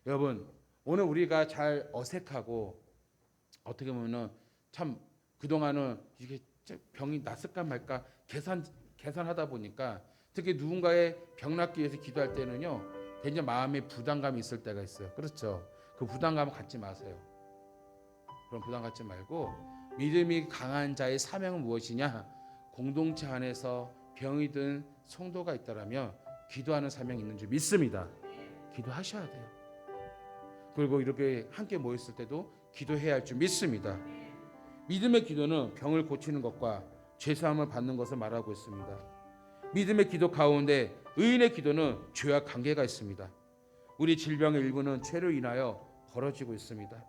여러분, 오늘 우리가 잘 어색하고 어떻게 보면은 참 그동안은 이게 병이 났을까 말까 계산하다 보니까 특히 누군가의 병 낫기 위해서 기도할 때는요 굉장히 마음에 부담감이 있을 때가 있어요. 그렇죠? 그 부담감을 갖지 마세요. 그런 부담 갖지 말고 믿음이 강한 자의 사명은 무엇이냐? 공동체 안에서 병이 든 성도가 있다라면 기도하는 사명이 있는 줄 믿습니다. 기도하셔야 돼요. 그리고 이렇게 함께 모였을 때도 기도해야 할 줄 믿습니다. 믿음의 기도는 병을 고치는 것과 죄사함을 받는 것을 말하고 있습니다. 믿음의 기도 가운데 의인의 기도는 죄와 관계가 있습니다. 우리 질병의 일부는 죄로 인하여 벌어지고 있습니다.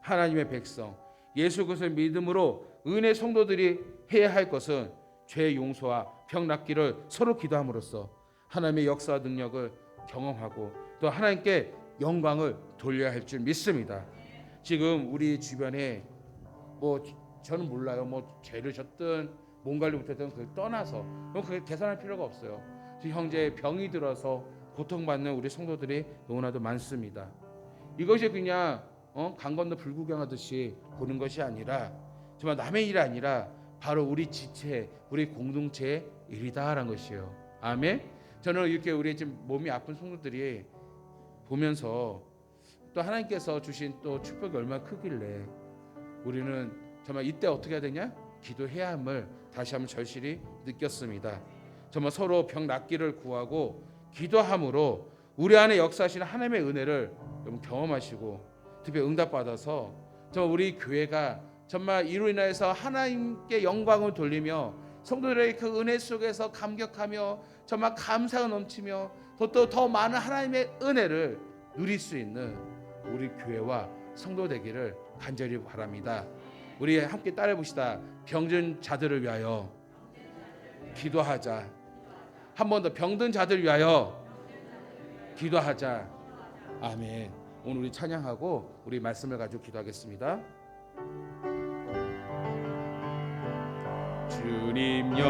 하나님의 백성 예수 그리스도의 믿음으로 의인의 성도들이 해야 할 것은 죄 용서와 병 낫기를 서로 기도함으로써 하나님의 역사와 능력을 경험하고 또 하나님께 영광을 돌려야 할 줄 믿습니다. 지금 우리 주변에 저는 몰라요. 죄를 졌든 몸 관리 못했든 그걸 떠나서 그걸 계산할 필요가 없어요. 형제 병이 들어서 고통받는 우리 성도들이 너무나도 많습니다. 이것이 그냥 강 건너 불구경하듯이 보는 것이 아니라 정말 남의 일이 아니라 바로 우리 지체, 우리 공동체의 일이다라는 것이에요. 아멘. 저는 이렇게 우리 지금 몸이 아픈 성도들이 보면서 또 하나님께서 주신 또 축복이 얼마나 크길래 우리는 정말 이때 어떻게 해야 되냐? 기도해야 함을 다시 한번 절실히 느꼈습니다. 정말 서로 병 낫기를 구하고 기도함으로 우리 안에 역사하시는 하나님의 은혜를 여러분 경험하시고 특히 응답받아서 정말 우리 교회가 정말 이로 인하여서 하나님께 영광을 돌리며 성도들의 그 은혜 속에서 감격하며 정말 감사가 넘치며 또 더 많은 하나님의 은혜를 누릴 수 있는 우리 교회와 성도 되기를 간절히 바랍니다. 우리 함께 따라해 봅시다. 병든 자들을 위하여 기도하자. 한 번 더, 병든 자들을 위하여 기도하자. 아멘. 오늘 우리 찬양하고 우리 말씀을 가지고 기도하겠습니다. 주님여,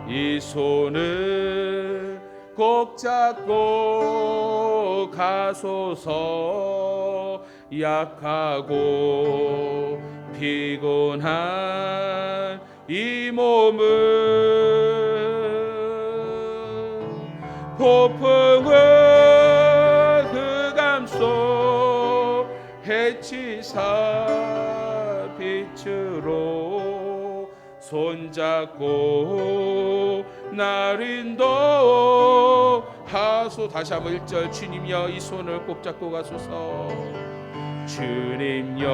이 손을 꼭 잡고 가소서. 약하고 피곤한 이 몸을 폭풍을 흑암 속 해치사 빛으로 손잡고 날 인도하소. 다시 한번 1절. 주님여, 이 손을 꼭 잡고 가소서. 주님여,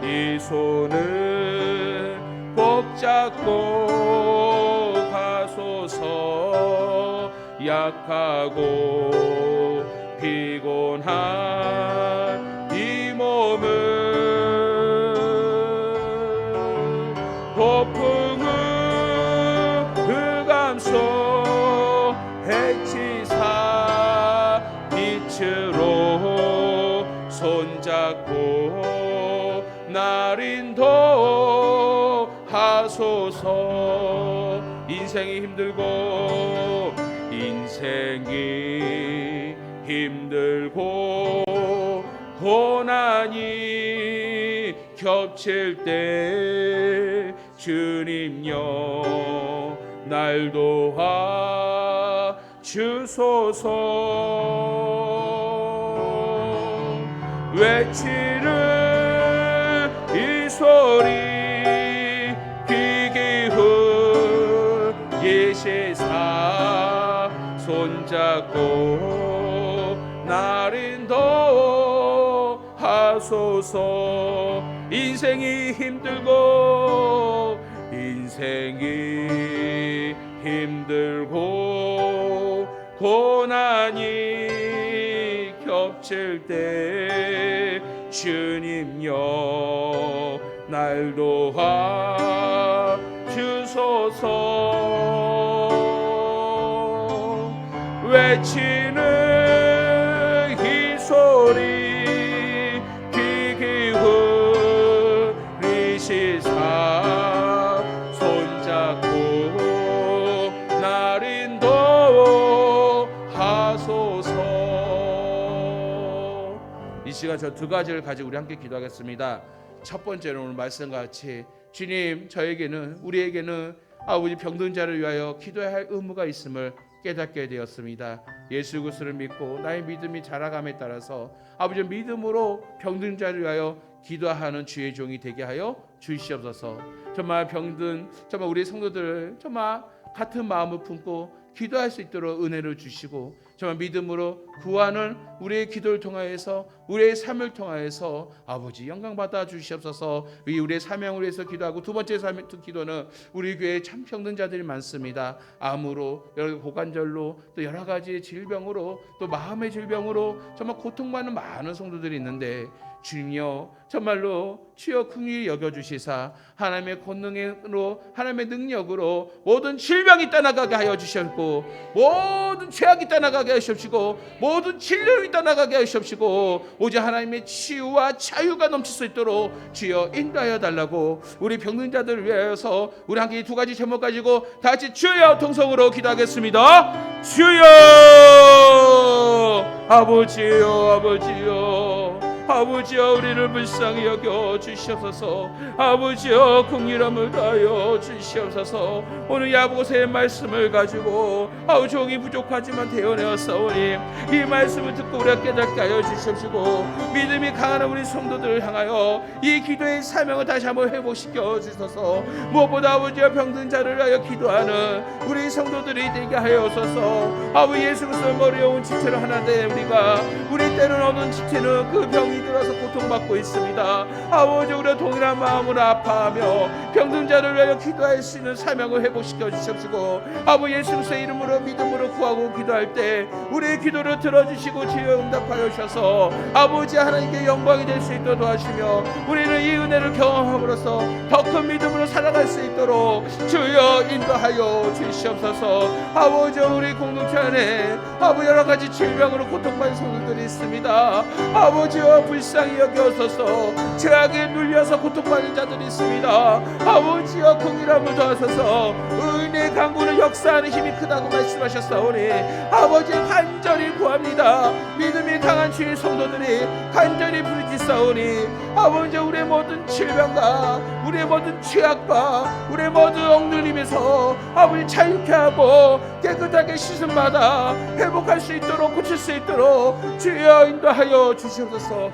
이 손을 꼭 잡고 가소서. 약하고 피곤한 이 몸을 폭풍을 흑암 속 해치사 빛으로 손잡고 날 인도하소서. 인생이 힘들고 고난이 겹칠 때 주님여, 날 도와 주소서. 외치는 이 소리 귀 기울이시사 손잡고 날 인도하소서. 인생이 힘들고 고난이 겹칠 때 주님여, 날 도와 주소서. 외치는 이 소리 귀 기울이시사 손잡고 날 인도하소서. 이 시간 저 두 가지를 가지고 우리 함께 기도하겠습니다. 첫 번째는 오늘 말씀과 같이 주님, 저에게는, 우리에게는 아버지 병든 자를 위하여 기도해야 할 의무가 있음을 깨닫게 되었습니다. 예수 그리스도를 믿고 나의 믿음이 자라감에 따라서 아버지 믿음으로 병든 자를 위하여 기도하는 주의 종이 되게 하여 주시옵소서. 정말 병든 정말 우리 성도들 정말 같은 마음을 품고 기도할 수 있도록 은혜를 주시고 정말 믿음으로 구하는 우리의 기도를 통하여서 우리의 삶을 통하여서 아버지 영광 받아 주시옵소서. 우리의 사명을 위해서 기도하고 두 번째 기도는 우리 교회에 참 병든 자들이 많습니다. 암으로, 여러 고관절로, 또 여러 가지 질병으로, 또 마음의 질병으로 정말 고통받는 많은 성도들이 있는데 주님여, 정말로 주여 긍휼히 여겨주시사 하나님의 권능으로, 하나님의 능력으로 모든 질병이 떠나가게 하여 주시옵고 모든 죄악이 떠나가게 하시옵시고 모든 진료이 떠나가게 하시옵시고 오직 하나님의 치유와 자유가 넘칠 수 있도록 주여 인도하여 달라고 우리 병든 자들을 위하여서 우리 함께 이 두 가지 제목 가지고 다 같이 주여 통성으로 기도하겠습니다. 주여, 아버지여, 아버지여, 아버지여, 우리를 불쌍히 여겨 주시옵소서. 아버지여, 긍휼함을 다하여 주시옵소서. 오늘 야고보서의 말씀을 가지고 종이 부족하지만 되어내었사오니 이 말씀을 듣고 우리가 깨닫게 하여 주시옵시고 믿음이 강한 우리 성도들을 향하여 이 기도의 사명을 다시 한번 회복시켜 주소서. 무엇보다 아버지여, 병든 자를 위하여 기도하는 우리 성도들이 되게 하여소서. 아버지 예수 그리스도의 어려운 지체를 하나 되 우리 때는 얻은 지체는 그 병 병이 들어서 고통받고 있습니다. 아버지, 우리가 동일한 마음으로 아파하며 병든 자를 위하여 기도할 수 있는 사명을 회복시켜 주시옵시고, 아버지 예수 그리스도의 이름으로 믿음으로 구하고 기도할 때 우리의 기도를 들어주시고 주여 응답하여 주셔서 아버지 하나님께 영광이 될 수 있도록 도와주시며, 우리는 이 은혜를 경험함으로써 더 큰 믿음으로 살아갈 수 있도록 주여 인도하여 주시옵소서. 아버지, 우리 공동체 안에 아버지 여러 가지 질병으로 고통받는 성도들이 있습니다. 아버지여 불쌍히 여겨서서 죄악에 눌려서 고통받는 자들이 있습니다. 아버지여 긍휼함을 더하소서. 은혜의 강구는 역사하는 힘이 크다고 말씀하셨사오니 아버지 간절히 구합니다. 믿음이 강한 주의 성도들이 간절히 부르짖사오니 아버지, 우리의 모든 질병과 우리의 모든 죄악과 우리의 모든 억눌림에서 아버지 자유케 하고 깨끗하게 씻음받아 회복할 수 있도록 고칠 수 있도록 주여 인도하여 주시옵소서.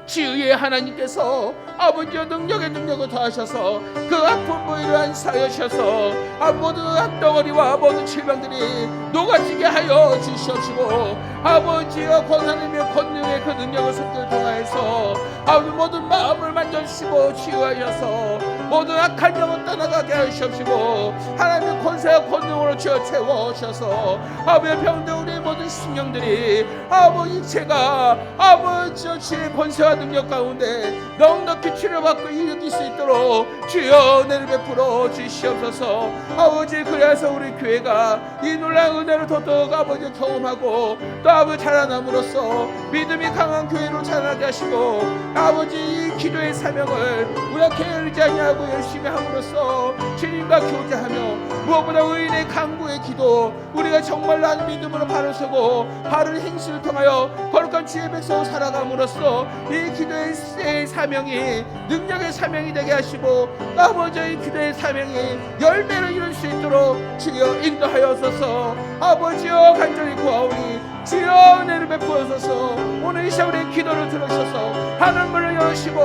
지혜의 하나님께서 아버지의 능력을 더하셔서 그 아픈 부위를 안사하여 주셔서 모든 악덩어리와 모든 질병들이 녹아지게 하여 주시옵시고, 아버지여 권하느며 권능의 그 능력을 손길 통하여서 아버지 모든 마음을 만져주시고 치유하셔서 모든 악한 영혼 떠나가게 하시옵시고, 하나님의 권세와 권능으로 채워주셔서 아버지의 병든 우리의 모든 신령들이 아버지 제가 아버지여 주의 권세와 능력 가운데 넉넉히 치료받고 일으킬 수 있도록 주여 은혜를 베풀어 주시옵소서. 아버지, 그래서 우리 교회가 이 놀라운 은혜를 더더욱 아버지 경험하고 또 아버지 자라남으로써 믿음이 강한 교회로 자라게 하시고, 아버지 이 기도의 사명을 우리가 게으르지 아니하고 열심히 함으로써 주님과 교제하며 무엇보다 의인의 강구의 기도, 우리가 정말로 한 믿음으로 바로 서고 바른 행실을 통하여 거룩한 주의 백성으로 살아감으로써 이 기도의 사명이 능력의 사명이 되게 하시고 아버지의 기도의 사명이 열매를 이룰 수 있도록 주여 인도하여서서 아버지여 간절히 구하오니 주여 은혜를 베푸소서. 오늘 이 시간 우리의 기도를 들으셔서 하늘문을 열으시고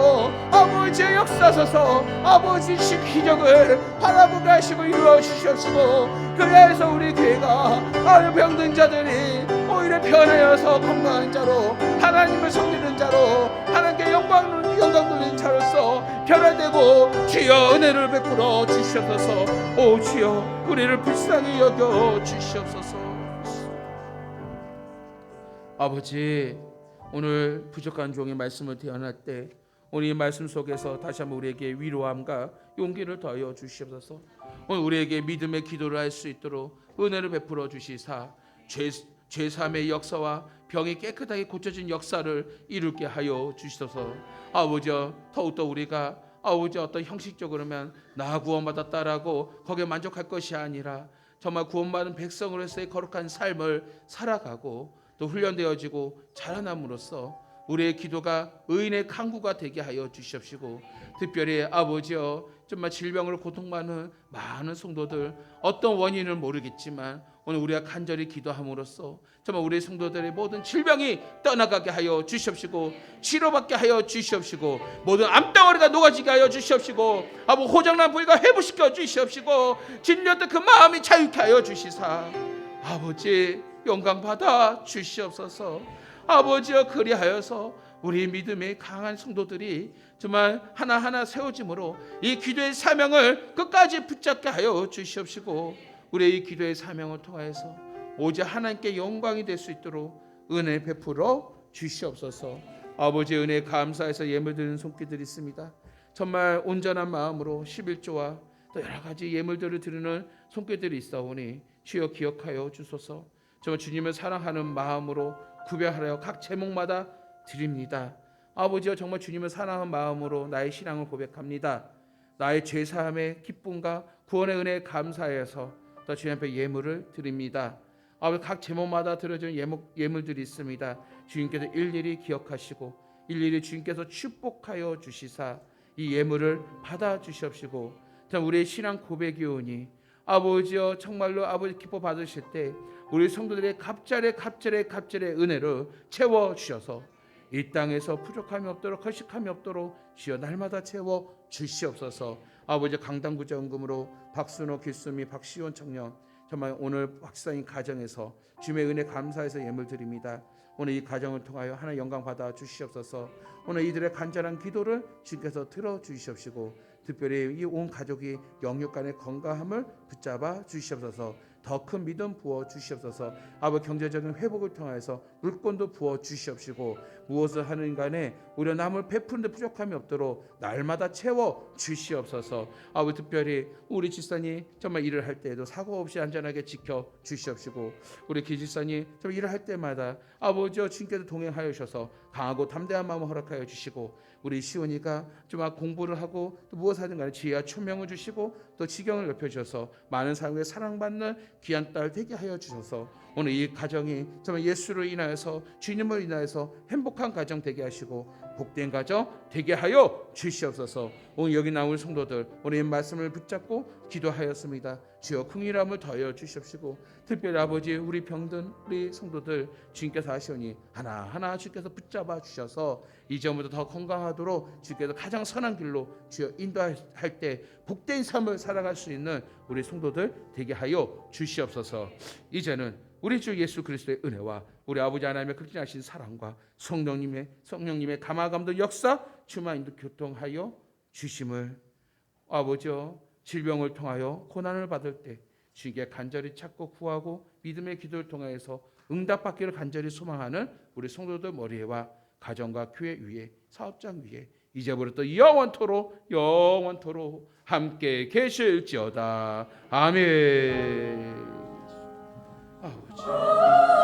아버지의 역사하소서. 아버지 기적을 바라보게 하시고 이루어 주시옵시고, 그래서 우리 교회가 병든 자들이 오히려 변하여서 건강한 자로 하나님을 섬기는 자로 하나님께 영광 돌리는 자로서 변화되고 주여 은혜를 베풀어 주시옵소서. 오 주여 우리를 불쌍히 여겨 주시옵소서. 아버지, 오늘 부족한 종의 말씀을 대언할 때 오늘 이 말씀 속에서 다시 한번 우리에게 위로함과 용기를 더하여 주시옵소서. 오늘 우리에게 믿음의 기도를 할 수 있도록 은혜를 베풀어 주시사 죄사함의 역사와 병이 깨끗하게 고쳐진 역사를 이루게 하여 주시소서. 아버지여, 더욱더 우리가 아버지 어떤 형식적으로만 나 구원받았다라고 거기에 만족할 것이 아니라 정말 구원받은 백성으로서의 거룩한 삶을 살아가고 또 훈련되어지고 자라남으로써 우리의 기도가 의인의 강구가 되게 하여 주시옵시고, 특별히 아버지여 정말 질병으로 고통받는 많은 성도들 어떤 원인을 모르겠지만 오늘 우리가 간절히 기도함으로써 정말 우리 성도들의 모든 질병이 떠나가게 하여 주시옵시고, 치료받게 하여 주시옵시고, 모든 암덩어리가 녹아지게 하여 주시옵시고, 아버지 호장난 부위가 회복시켜 주시옵시고, 진료때 그 마음이 자유케 하여 주시사 아버지 영광 받아 주시옵소서. 아버지여, 그리하여서 우리 믿음의 강한 성도들이 정말 하나하나 세워짐으로 이 기도의 사명을 끝까지 붙잡게 하여 주시옵시고, 우리의 이 기도의 사명을 통하여서 오직 하나님께 영광이 될 수 있도록 은혜 베풀어 주시옵소서. 아버지의 은혜에 감사해서 예물 드리는 손길들이 있습니다. 정말 온전한 마음으로 11조와 또 여러 가지 예물들을 드리는 손길들이 있사오니 주여 기억하여 주소서. 정말 주님을 사랑하는 마음으로 구별하여 각 제목마다 드립니다. 아버지여, 정말 주님을 사랑하는 마음으로 나의 신앙을 고백합니다. 나의 죄사함의 기쁨과 구원의 은혜에 감사해서 또 주님 앞에 예물을 드립니다. 아버지, 각 제목마다 드려진 예물들이 있습니다. 주님께서 일일이 기억하시고 일일이 주님께서 축복하여 주시사 이 예물을 받아 주시옵시고, 참 우리의 신앙 고백이오니 아버지여, 정말로 아버지 기뻐 받으실 때 우리 성도들의 갑절의 은혜를 채워 주셔서 이 땅에서 부족함이 없도록 허식함이 없도록 주여 날마다 채워 주시옵소서. 아버지, 강당구제원금으로 박순호, 길수미, 박시원 청년 정말 오늘 박사님 가정에서 주님의 은혜 감사해서 예물 드립니다. 오늘 이 가정을 통하여 하나님 영광 받아 주시옵소서. 오늘 이들의 간절한 기도를 주님께서 들어주시옵시고 특별히 이 온 가족이 영육간의 건강함을 붙잡아 주시옵소서. 더 큰 믿음 부어 주시옵소서. 아버지 경제적인 회복을 통해서 물권도 부어 주시옵시고 무엇을 하는 간에 우리 남을 베푸는데 부족함이 없도록 날마다 채워 주시옵소서. 아버지 특별히 우리 집사님 정말 일을 할 때에도 사고 없이 안전하게 지켜 주시옵시고 우리 기집사님 정말 일을 할 때마다 아버지여 주님께서 동행하여 주셔서 강하고 담대한 마음을 허락하여 주시고 우리 시온이가 정말 공부를 하고 또 무엇을 하든 간에 지혜와 총명을 주시고 또 지경을 넓혀 주셔서 많은 사람에게 사랑받는 귀한 딸 되게 하여 주셔서 오늘 이 가정이 정말 예수로 인하여서 주님을 인하여서 행복한 가정 되게 하시고 복된 가정 되게 하여 주시옵소서. 오늘 여기 나온 성도들 오늘 이 말씀을 붙잡고 기도하였습니다. 주여 긍휼함을 더하여 주시옵시고 특별히 아버지 우리 병든 우리 성도들 주님께서 하시오니 하나하나 주께서 붙잡아 주셔서 이전부터 더 건강하도록 주께서 가장 선한 길로 주여 인도할 때 복된 삶을 살아갈 수 있는 우리 성도들 되게 하여 주시옵소서. 이제는 우리 주 예수 그리스도의 은혜와 우리 아버지 하나님의 극진하신 사랑과 성령님의 감화감도 역사 주만 인도 교통하여 주심을 아버지여 질병을 통하여 고난을 받을 때 주께 간절히 찾고 구하고 믿음의 기도를 통하여서 응답받기를 간절히 소망하는 우리 성도들 머리에와 가정과 교회 위에 사업장 위에 이제부터 영원토록 함께 계실지어다. 아멘. 아버지